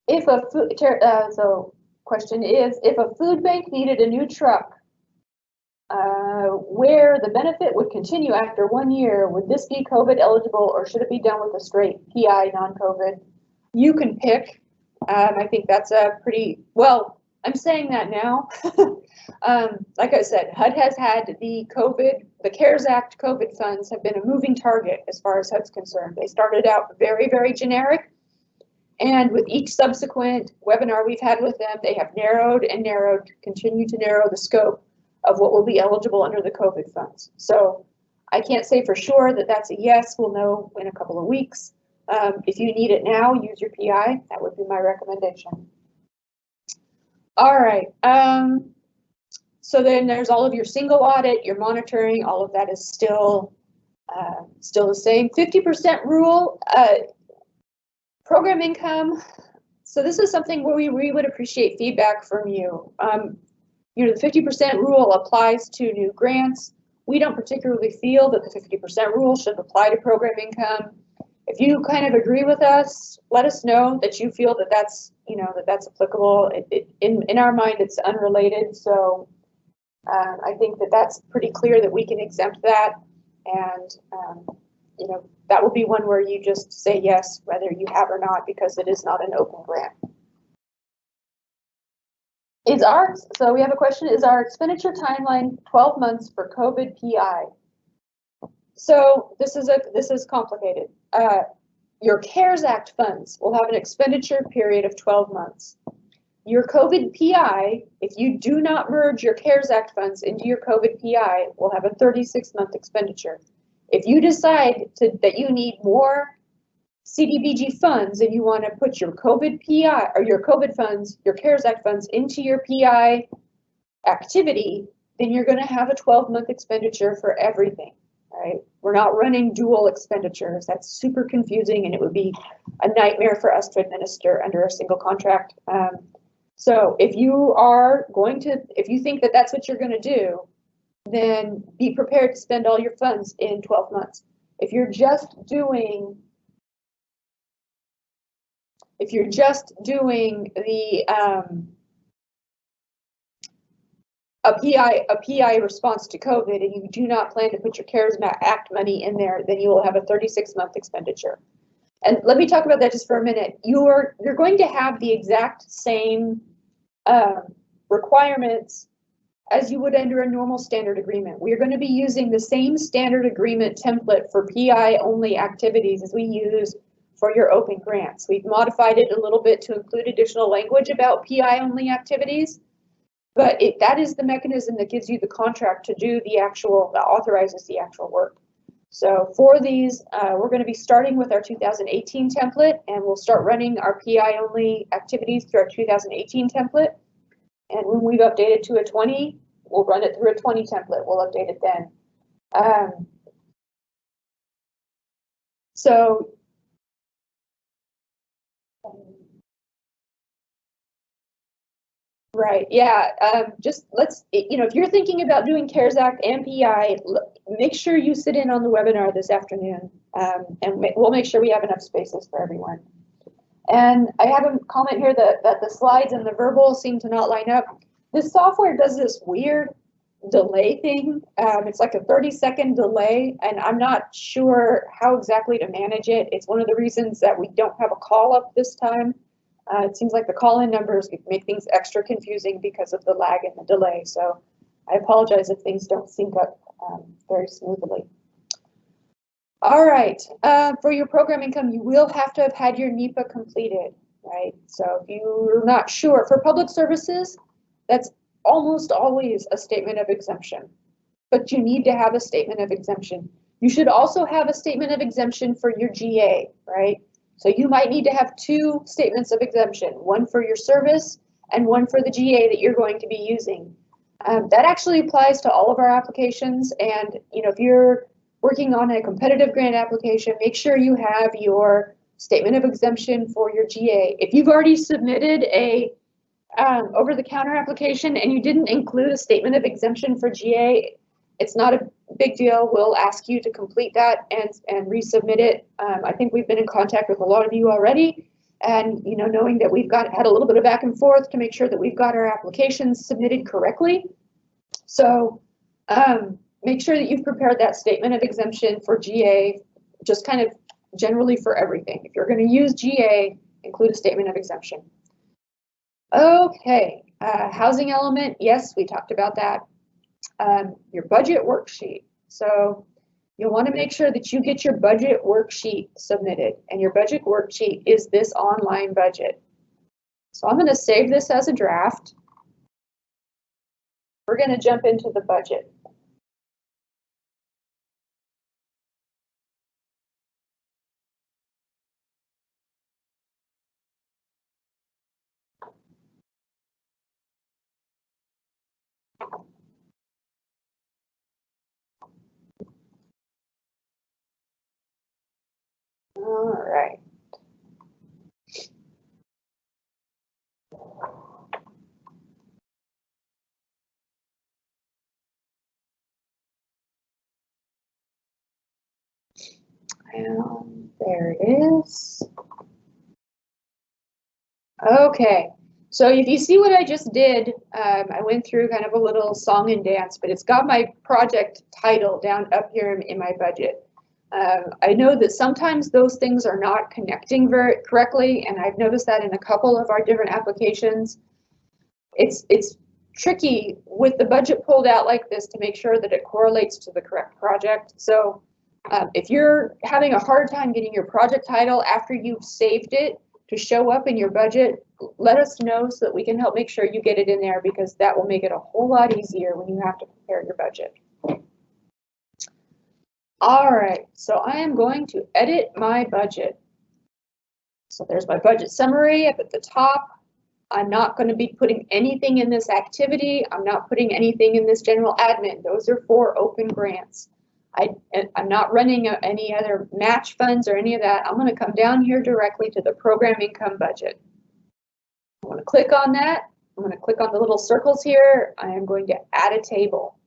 Speaker 1: If a food, question is, if a food bank needed a new truck, where the benefit would continue after 1 year, would this be COVID eligible or should it be done with a straight PI non-COVID? You can pick. I think that's a pretty, well, I'm saying that now. Like I said, HUD has had the CARES Act COVID funds have been a moving target as far as HUD's concerned. They started out very, very generic. And with each subsequent webinar we've had with them, they have narrowed and narrowed, continue to narrow the scope of what will be eligible under the COVID funds. So I can't say for sure that that's a yes. We'll know in a couple of weeks. If you need it now, use your PI. That would be my recommendation. All right. So then there's all of your single audit, your monitoring, all of that is still the same. 50% rule, program income. So this is something where we would appreciate feedback from you. You know, the 50% rule applies to new grants. We don't particularly feel that the 50% rule should apply to program income. If you kind of agree with us, let us know that you feel that that's, you know, that's applicable. In our mind, it's unrelated. So I think that that's pretty clear that we can exempt that. And, you know, that will be one where you just say yes, whether you have or not, because it is not an open grant. So we have a question, is our expenditure timeline 12 months for COVID PI? So this is complicated. Your CARES Act funds will have an expenditure period of 12 months. Your COVID PI, if you do not merge your CARES Act funds into your COVID PI, will have a 36-month expenditure. If you decide that you need more CDBG funds and you want to put your COVID PI or your COVID funds, your CARES Act funds into your PI activity, then you're going to have a 12-month expenditure for everything, right? We're not running dual expenditures. That's super confusing and it would be a nightmare for us to administer under a single contract. So if you think that that's what you're going to do, then be prepared to spend all your funds in 12 months. If you're just doing the a PI response to COVID and you do not plan to put your CARES Act money in there, then you will have a 36-month expenditure. And let me talk about that just for a minute. You're going to have the exact same requirements as you would under a normal standard agreement. We're going to be using the same standard agreement template for PI only activities as we use for your open grants. We've modified it a little bit to include additional language about PI only activities, but that is the mechanism that gives you the contract to do that authorizes the actual work. So for these, we're going to be starting with our 2018 template, and we'll start running our PI only activities through our 2018 template. And when we've updated to a 20, we'll run it through a 20 template. We'll update it then. Right, yeah, if you're thinking about doing CARES Act and PI, make sure you sit in on the webinar this afternoon, and we'll make sure we have enough spaces for everyone. And I have a comment here that the slides and the verbal seem to not line up. This software does this weird delay thing. It's like a 30-second delay, and I'm not sure how exactly to manage it. It's one of the reasons that we don't have a call up this time. It seems like the call-in numbers make things extra confusing because of the lag and the delay. So I apologize if things don't sync up very smoothly. All right, for your program income, you will have to have had your NEPA completed, right? So if you're not sure, for public services, that's almost always a statement of exemption, but you need to have a statement of exemption. You should also have a statement of exemption for your GA, right? So you might need to have 2 statements of exemption, one for your service and one for the GA that you're going to be using. That actually applies to all of our applications. And if you're working on a competitive grant application, make sure you have your statement of exemption for your GA. If you've already submitted a over-the-counter application and you didn't include a statement of exemption for GA, it's not a big deal. We'll ask you to complete that and resubmit it. I think we've been in contact with a lot of you already, and knowing that we've had a little bit of back and forth to make sure that we've got our applications submitted correctly. So Make sure that you've prepared that statement of exemption for GA, just kind of generally for everything. If you're going to use GA, include a statement of exemption. Okay, housing element, yes, we talked about that. Your budget worksheet. So you'll want to make sure that you get your budget worksheet submitted, and your budget worksheet is this online budget. So I'm going to save this as a draft. We're going to jump into the budget. All right. And there it is. Okay, so if you see what I just did, I went through kind of a little song and dance, but it's got my project title down up here in my budget. I know that sometimes those things are not connecting very correctly, and I've noticed that in a couple of our different applications. It's tricky with the budget pulled out like this to make sure that it correlates to the correct project. So if you're having a hard time getting your project title after you've saved it to show up in your budget, let us know so that we can help make sure you get it in there, because that will make it a whole lot easier when you have to prepare your budget. All right, so I am going to edit my budget. So there's my budget summary up at the top. I'm not going to be putting anything in this activity. I'm not putting anything in this general admin. Those are for open grants. I'm not running any other match funds or any of that. I'm going to come down here directly to the program income budget. I'm going to click on that. I'm going to click on the little circles here. I am going to add a table.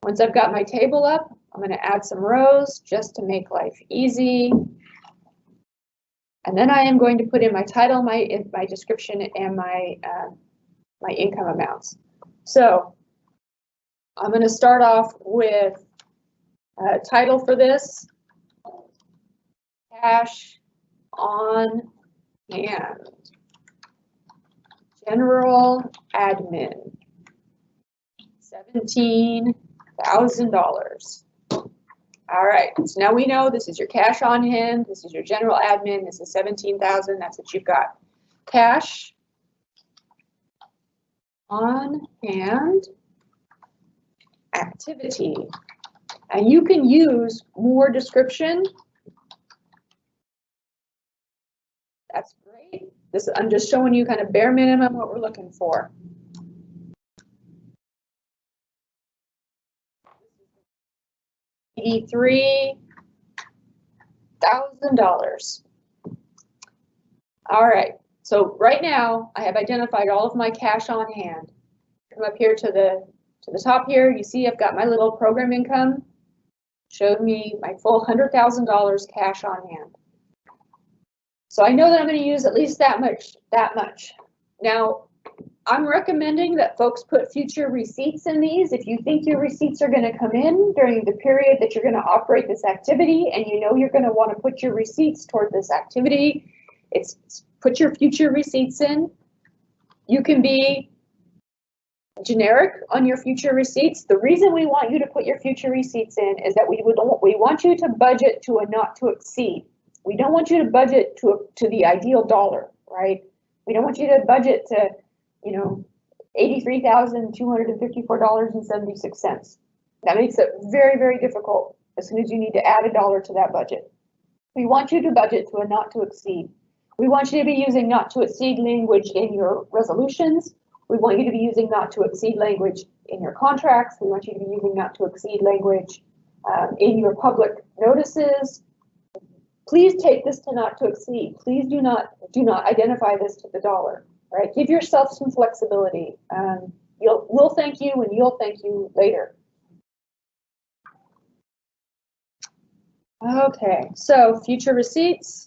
Speaker 1: Once I've got my table up, I'm going to add some rows just to make life easy. And then I am going to put in my title, my description, and my income amounts. So I'm going to start off with a title for this: cash on hand, general admin, $17,000. All right, so now we know this is your cash on hand, this is your general admin, this is 17,000, that's what you've got. Cash on hand activity. And you can use more description. That's great. I'm just showing you kind of bare minimum what we're looking for. $83,000. All right, so right now I have identified all of my cash on hand. Come up here to the top here, you see I've got my little program income. Showed me my full $100,000 cash on hand. So I know that I'm going to use at least that much. Now, I'm recommending that folks put future receipts in these. If you think your receipts are going to come in during the period that you're going to operate this activity, and you know you're going to want to put your receipts toward this activity, put your future receipts in. You can be generic on your future receipts. The reason we want you to put your future receipts in is that we want you to budget to a not to exceed. We don't want you to budget to the ideal dollar, right? We don't want you to budget to, you know, $83,254.76. That makes it very, very difficult as soon as you need to add a dollar to that budget. We want you to budget to a not to exceed. We want you to be using not to exceed language in your resolutions. We want you to be using not to exceed language in your contracts. We want you to be using not to exceed language in your public notices. Please take this to not to exceed. Please do not identify this to the dollar, right? Give yourself some flexibility. We'll thank you and you'll thank you later. Okay, so future receipts.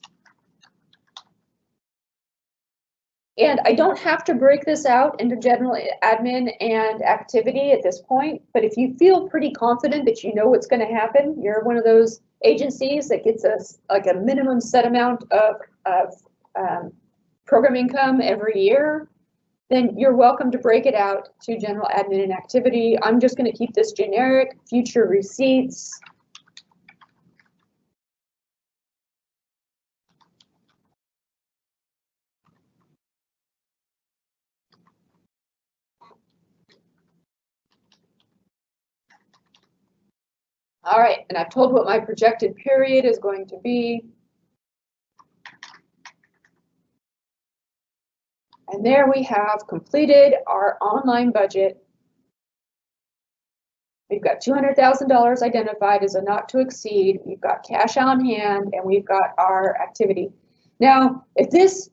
Speaker 1: And I don't have to break this out into general admin and activity at this point, but if you feel pretty confident that you know what's going to happen, you're one of those agencies that gets us like a minimum set amount of program income every year, then you're welcome to break it out to general admin and activity. I'm just going to keep this generic, future receipts. All right, and I've told what my projected period is going to be. And there we have completed our online budget. We've got $200,000 identified as a not to exceed. We've got cash on hand, and we've got our activity. Now, if this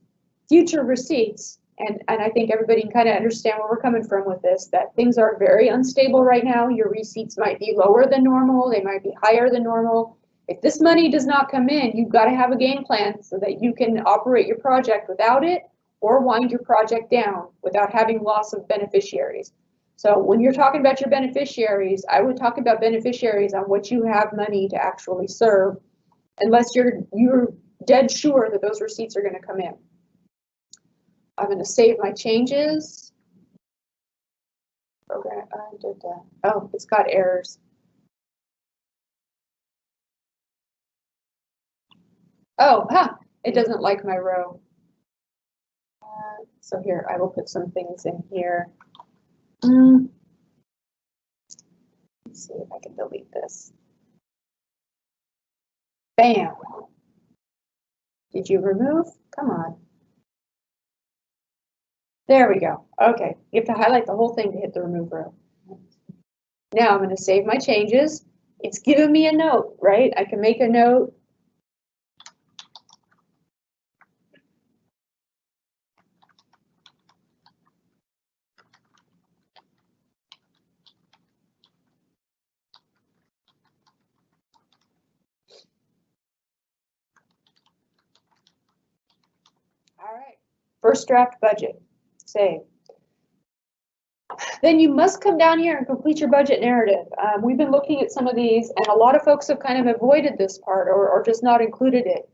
Speaker 1: future receipts, and I think everybody can kind of understand where we're coming from with this, that things are very unstable right now. Your receipts might be lower than normal. They might be higher than normal. If this money does not come in, you've got to have a game plan so that you can operate your project without it or wind your project down without having loss of beneficiaries. So when you're talking about your beneficiaries, I would talk about beneficiaries on what you have money to actually serve, unless you're dead sure that those receipts are going to come in. I'm going to save my changes. Program, oh, it's got errors. Oh, it doesn't like my row. So here, I will put some things in here. Let's see if I can delete this. Bam. Did you remove? Come on. There we go. Okay, you have to highlight the whole thing to hit the remove row. Now I'm going to save my changes. It's giving me a note, right? I can make a note. All right, first draft budget, save. Then you must come down here and complete your budget narrative. We've been looking at some of these, and a lot of folks have kind of avoided this part or just not included it.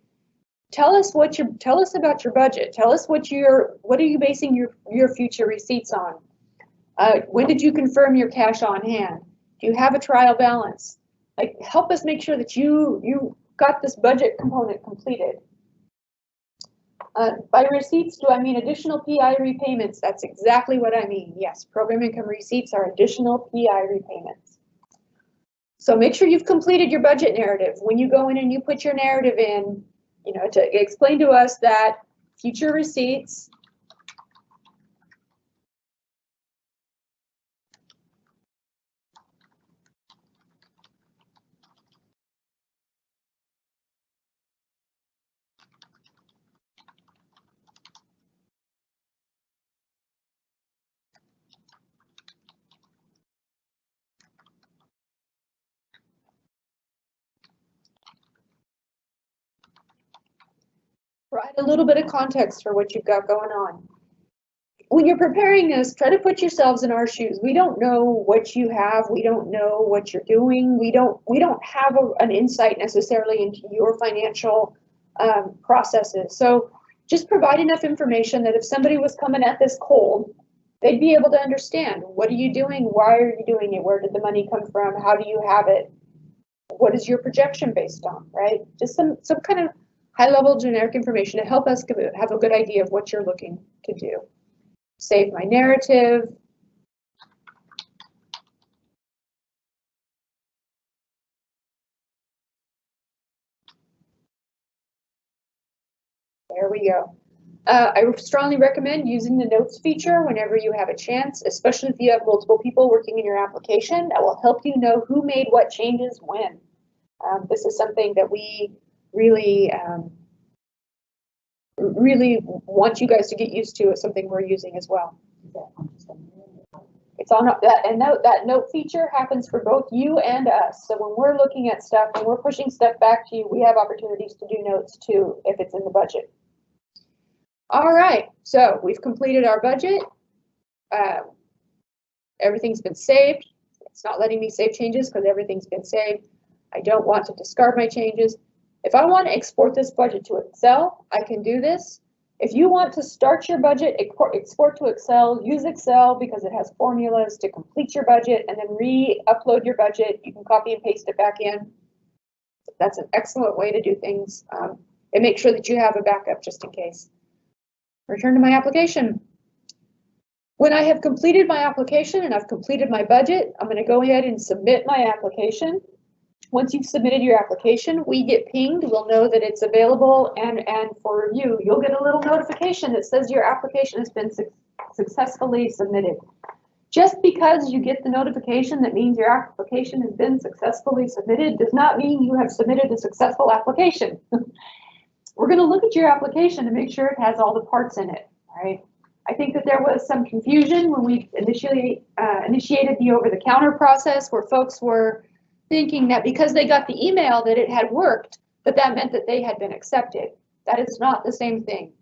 Speaker 1: Tell us about your budget. Tell us what are you basing your future receipts on? When did you confirm your cash on hand? Do you have a trial balance? Like, help us make sure that you got this budget component completed. By receipts, do I mean additional PI repayments? That's exactly what I mean. Yes, program income receipts are additional PI repayments. So make sure you've completed your budget narrative. When you go in and you put your narrative in, to explain to us that future receipts provide a little bit of context for what you've got going on. When you're preparing this, try to put yourselves in our shoes. We don't know what you have. We don't know what you're doing. We don't have an insight necessarily into your financial processes. So just provide enough information that if somebody was coming at this cold, they'd be able to understand, what are you doing? Why are you doing it? Where did the money come from? How do you have it? What is your projection based on, right? Just some kind of high-level generic information to help us have a good idea of what you're looking to do. Save my narrative. There we go. I strongly recommend using the notes feature whenever you have a chance, especially if you have multiple people working in your application. That will help you know who made what changes when. This is something that we really want you guys to get used to. It's something we're using as well. It's on that note feature happens for both you and us. So when we're looking at stuff, when we're pushing stuff back to you, we have opportunities to do notes too if it's in the budget. All right, so we've completed our budget. Everything's been saved. It's not letting me save changes because everything's been saved. I don't want to discard my changes. If I want to export this budget to Excel, I can do this. If you want to start your budget, export to Excel, use Excel because it has formulas to complete your budget and then re-upload your budget. You can copy and paste it back in. That's an excellent way to do things. And make sure that you have a backup just in case. Return to my application. When I have completed my application and I've completed my budget, I'm going to go ahead and submit my application. Once you've submitted your application, we get pinged. We'll know that it's available and for review. You'll get a little notification that says your application has been successfully submitted. Just because you get the notification that means your application has been successfully submitted does not mean you have submitted a successful application. We're going to look at your application to make sure it has all the parts in it, all right? I think that there was some confusion when we initiated the over-the-counter process where folks were thinking that because they got the email that it had worked, that meant that they had been accepted. That is not the same thing.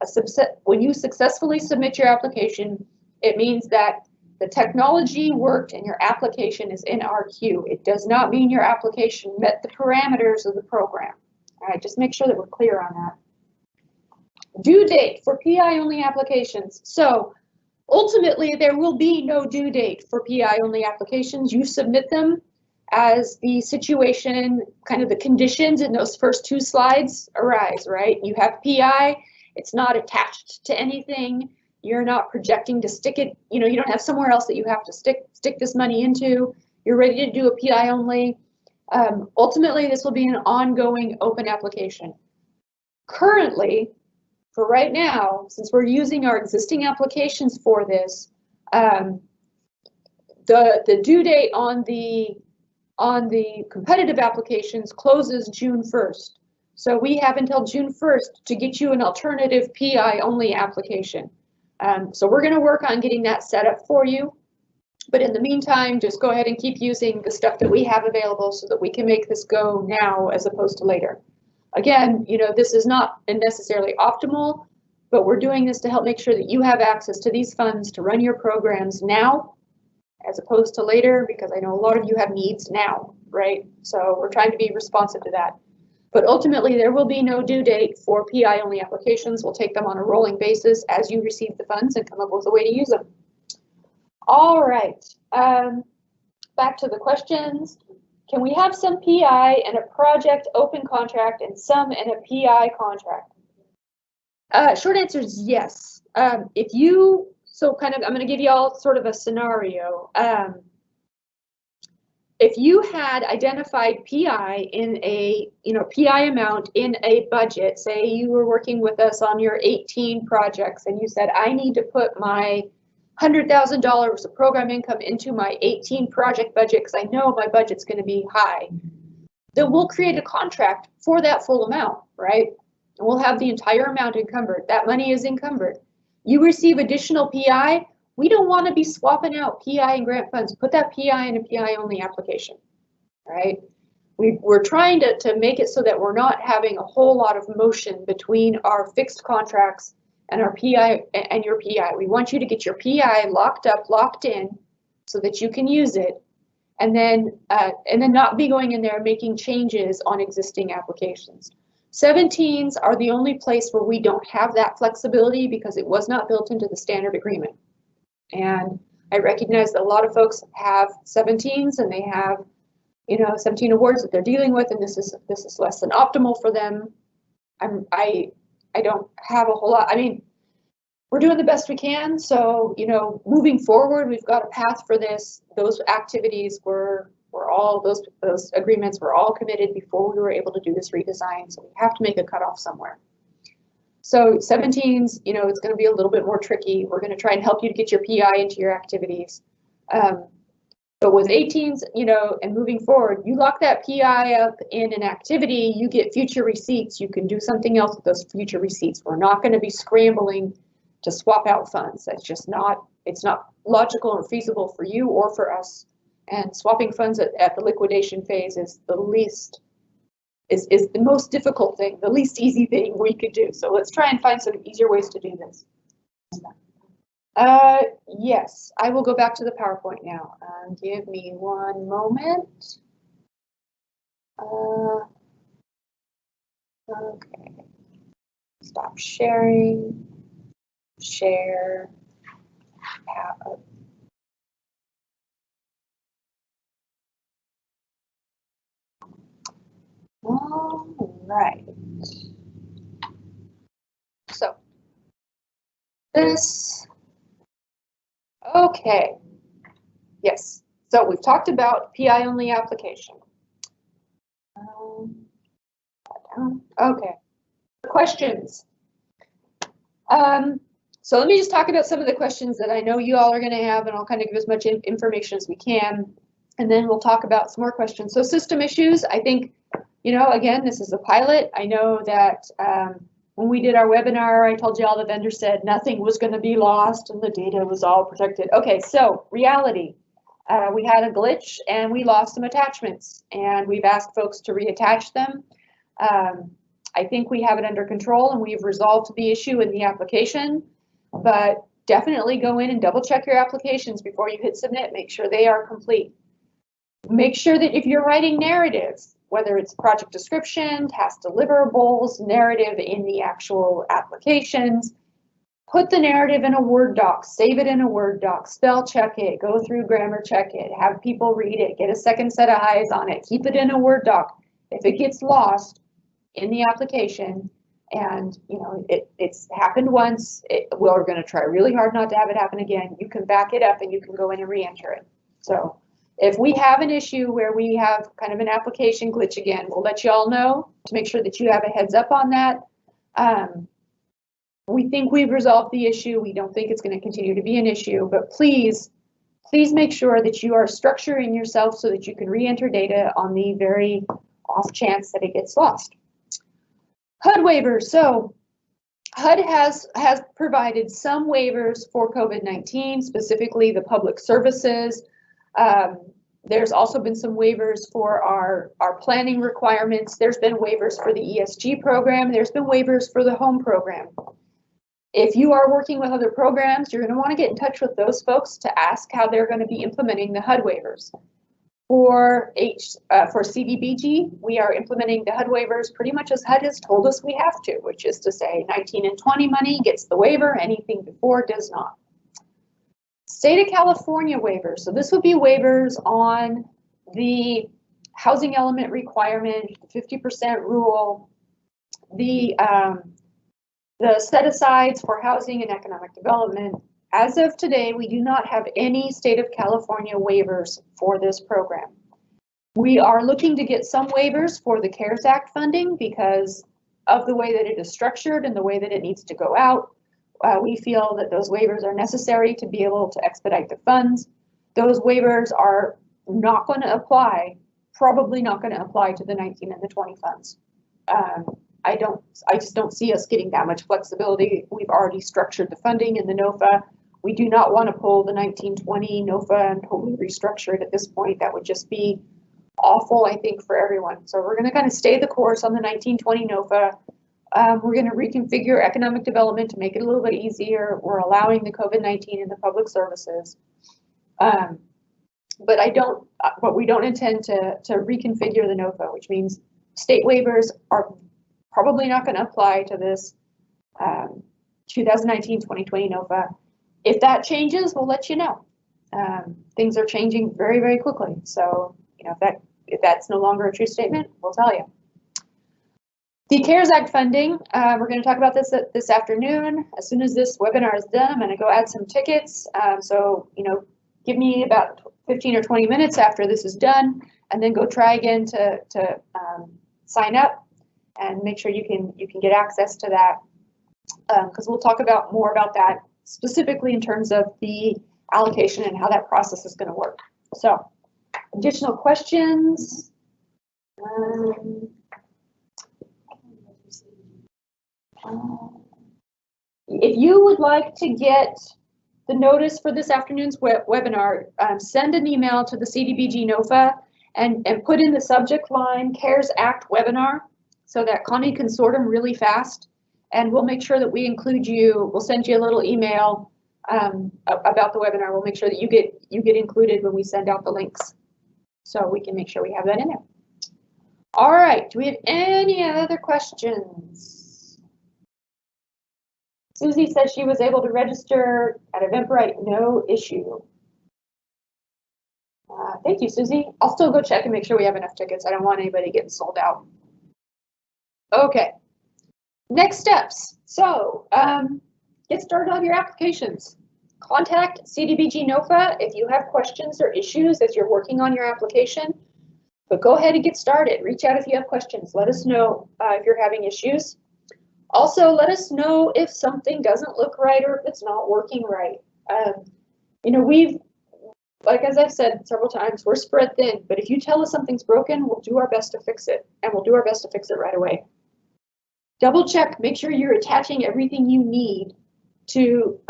Speaker 1: When you successfully submit your application, it means that the technology worked and your application is in our queue. It does not mean your application met the parameters of the program. All right, just make sure that we're clear on that. Due date for PI only applications. So ultimately there will be no due date for PI only applications. You submit them as the situation, kind of the conditions in those first two slides arise, right? You have PI, it's not attached to anything. You're not projecting to stick it, you don't have somewhere else that you have to stick this money into. You're ready to do a PI only. Ultimately, this will be an ongoing open application. Currently, for right now, since we're using our existing applications for this, the due date on the competitive applications closes June 1st. So we have until June 1st to get you an alternative PI only application. So we're going to work on getting that set up for you. But in the meantime, just go ahead and keep using the stuff that we have available so that we can make this go now as opposed to later. Again, this is not necessarily optimal, but we're doing this to help make sure that you have access to these funds to run your programs now as opposed to later, because I know a lot of you have needs now, right? So we're trying to be responsive to that. But ultimately, there will be no due date for PI only applications. We'll take them on a rolling basis as you receive the funds and come up with a way to use them. All right, back to the questions. Can we have some PI and a project open contract and some in a PI contract? Short answer is yes. I'm going to give you all sort of a scenario. If you had identified PI in a, PI amount in a budget, say you were working with us on your 18 projects and you said, I need to put my $100,000 of program income into my 18 project budget because I know my budget's going to be high, then we'll create a contract for that full amount, right? And we'll have the entire amount encumbered. That money is encumbered. You receive additional PI. We don't want to be swapping out PI and grant funds. Put that PI in a PI only application, right? We're trying to make it so that we're not having a whole lot of motion between our fixed contracts and our PI and your PI. We want you to get your PI locked up, locked in, so that you can use it, and then not be going in there making changes on existing applications. 17s are the only place where we don't have that flexibility because it was not built into the standard agreement. And I recognize that a lot of folks have 17s and they have, 17 awards that they're dealing with, and this is less than optimal for them. I don't have a whole lot. I mean, we're doing the best we can. So, moving forward, we've got a path for this. Those activities were all, those agreements were all committed before we were able to do this redesign. So we have to make a cutoff somewhere. So 17s, it's going to be a little bit more tricky. We're going to try and help you to get your PI into your activities. But with 18s, and moving forward, you lock that PI up in an activity, you get future receipts. You can do something else with those future receipts. We're not going to be scrambling to swap out funds. That's just not, it's not logical or feasible for you or for us. And swapping funds at the liquidation phase is the least is the most difficult thing, the least easy thing we could do. So let's try and find some easier ways to do this. Yes, I will go back to the PowerPoint now. Give me one moment. Okay. Stop sharing. Share. All right. So this. Okay. Yes. So we've talked about PI only application. Okay. Questions. So let me just talk about some of the questions that I know you all are going to have, and I'll kind of give as much information as we can, and then we'll talk about some more questions. So system issues, I think, again, this is a pilot. I know that when we did our webinar, I told you all the vendors said nothing was going to be lost and the data was all protected. Okay, so reality. We had a glitch and we lost some attachments, and we've asked folks to reattach them. I think we have it under control and we've resolved the issue in the application, but definitely go in and double check your applications before you hit submit. Make sure they are complete. Make sure that if you're writing narratives, whether it's project description, task deliverables, narrative in the actual applications, put the narrative in a Word doc, save it in a Word doc, spell check it, go through grammar check it, have people read it, get a second set of eyes on it, keep it in a Word doc. If it gets lost in the application and it's happened once, we're going to try really hard not to have it happen again. You can back it up and you can go in and re-enter it. So if we have an issue where we have kind of an application glitch again, we'll let you all know to make sure that you have a heads up on that. We think we've resolved the issue. We don't think it's going to continue to be an issue, but please make sure that you are structuring yourself so that you can re-enter data on the very off chance that it gets lost. HUD waivers. So HUD has provided some waivers for COVID-19, specifically the public services. There's also been some waivers for our planning requirements. There's been waivers for the ESG program. There's been waivers for the home program. If you are working with other programs, you're going to want to get in touch with those folks to ask how they're going to be implementing the HUD waivers. For CDBG, we are implementing the HUD waivers pretty much as HUD has told us we have to, which is to say 19 and 20 money gets the waiver, anything before does not. State of California waivers. So this would be waivers on the housing element requirement, the 50% rule, the set-asides for housing and economic development. As of today, we do not have any state of California waivers for this program. We are looking to get some waivers for the CARES Act funding because of the way that it is structured and the way that it needs to go out. We feel that those waivers are necessary to be able to expedite the funds. Those waivers are not going to apply, probably not going to apply to the 19 and the 20 funds. I just don't see us getting that much flexibility. We've already structured the funding in the NOFA. We do not want to pull the 1920 NOFA and totally restructure it at this point. That would just be awful, I think, for everyone. So we're going to kind of stay the course on the 1920 NOFA. We're going to reconfigure economic development to make it a little bit easier. We're allowing the COVID-19 in the public services. But we don't intend to reconfigure the NOFA, which means state waivers are probably not going to apply to this 2019-2020 NOFA. If that changes, we'll let you know. Things are changing very, very quickly. So, if that's no longer a true statement, we'll tell you. The CARES Act funding, we're going to talk about this afternoon. As soon as this webinar is done, I'm going to go add some tickets. So, give me about 15 or 20 minutes after this is done, and then go try again to sign up and make sure you can get access to that, because we'll talk more about that specifically in terms of the allocation and how that process is going to work. So, additional questions? If you would like to get the notice for this afternoon's webinar, send an email to the CDBG NOFA and put in the subject line CARES Act webinar so that Connie can sort them really fast. And we'll make sure that we include you. We'll send you a little email about the webinar. We'll make sure that you get included when we send out the links, so we can make sure we have that in there. All right, do we have any other questions? Susie says she was able to register at Eventbrite, no issue. Thank you, Susie. I'll still go check and make sure we have enough tickets. I don't want anybody getting sold out. Okay, next steps. So get started on your applications. Contact CDBG NOFA if you have questions or issues as you're working on your application. But go ahead and get started. Reach out if you have questions. Let us know if you're having issues. Also, let us know if something doesn't look right or if it's not working right. You know, like as I've said several times, we're spread thin, but if you tell us something's broken, we'll do our best to fix it, and we'll do our best to fix it right away. Double check, make sure you're attaching everything you need to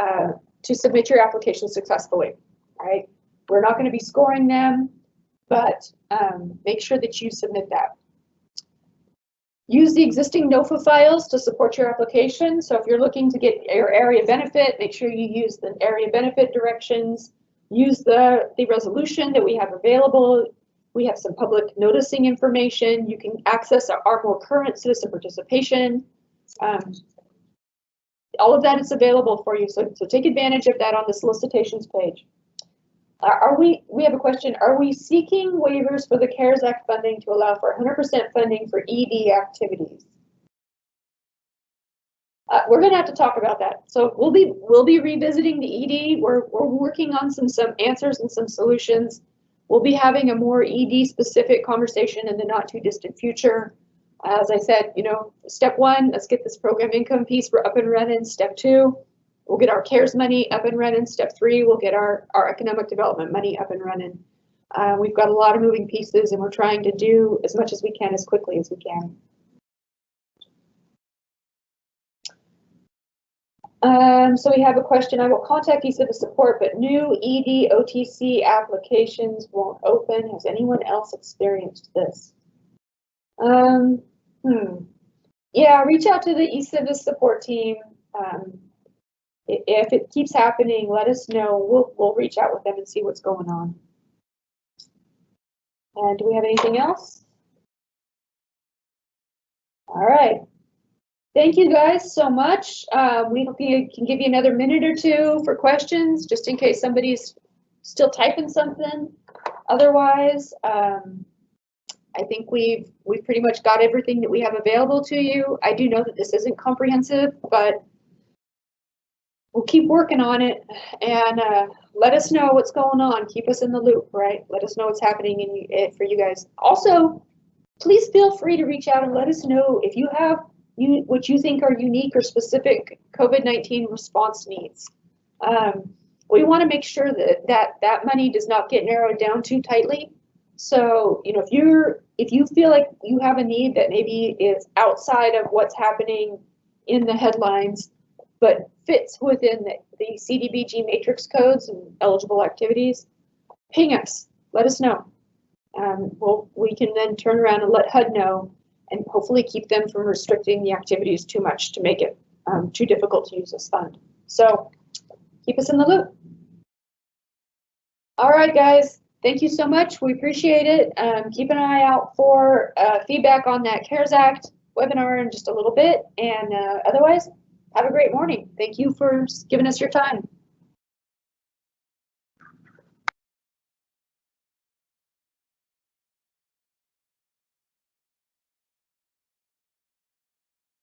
Speaker 1: submit your application successfully, right? We're not going to be scoring them, but make sure that you submit that. Use the existing NOFA files to support your application. So if you're looking to get your area benefit, make sure you use the area benefit directions. Use the resolution that we have available. We have some public noticing information. You can access our more current citizen participation. All of that is available for you. So take advantage of that on the solicitations page. We have a question. Are we seeking waivers for the CARES Act funding to allow for 100% funding for ED activities? We're going to have to talk about that. So we'll be revisiting the ED. We're working on some answers and some solutions. We'll be having a more ED specific conversation in the not too distant future. As I said, you know, step one, let's get this program income piece up and running. Step two, we'll get our CARES money up and running. Step three, we'll get our economic development money up and running. We've got a lot of moving pieces, and we're trying to do as much as we can as quickly as we can. So we have a question. I will contact eCivis support, but new ED OTC applications won't open. Has anyone else experienced this? Yeah, reach out to the eCivis support team. If it keeps happening, let us know. We'll reach out with them and see what's going on. And do we have anything else? All right. Thank you guys so much. We can give you another minute or two for questions, just in case somebody's still typing something. Otherwise, I think we've pretty much got everything that we have available to you. I do know that this isn't comprehensive, but we'll keep working on it, and let us know what's going on. Keep us in the loop, right? Let us know what's happening for you guys. Also, please feel free to reach out and let us know if you have what you think are unique or specific COVID-19 response needs. We want to make sure that money does not get narrowed down too tightly. So, you know, if you feel like you have a need that maybe is outside of what's happening in the headlines, but fits within the CDBG matrix codes and eligible activities, ping us, let us know. We can then turn around and let HUD know, and hopefully keep them from restricting the activities too much to make it too difficult to use this fund. So keep us in the loop. All right, guys, thank you so much. We appreciate it. Keep an eye out for feedback on that CARES Act webinar in just a little bit. And otherwise, have a great morning. Thank you for giving us your time.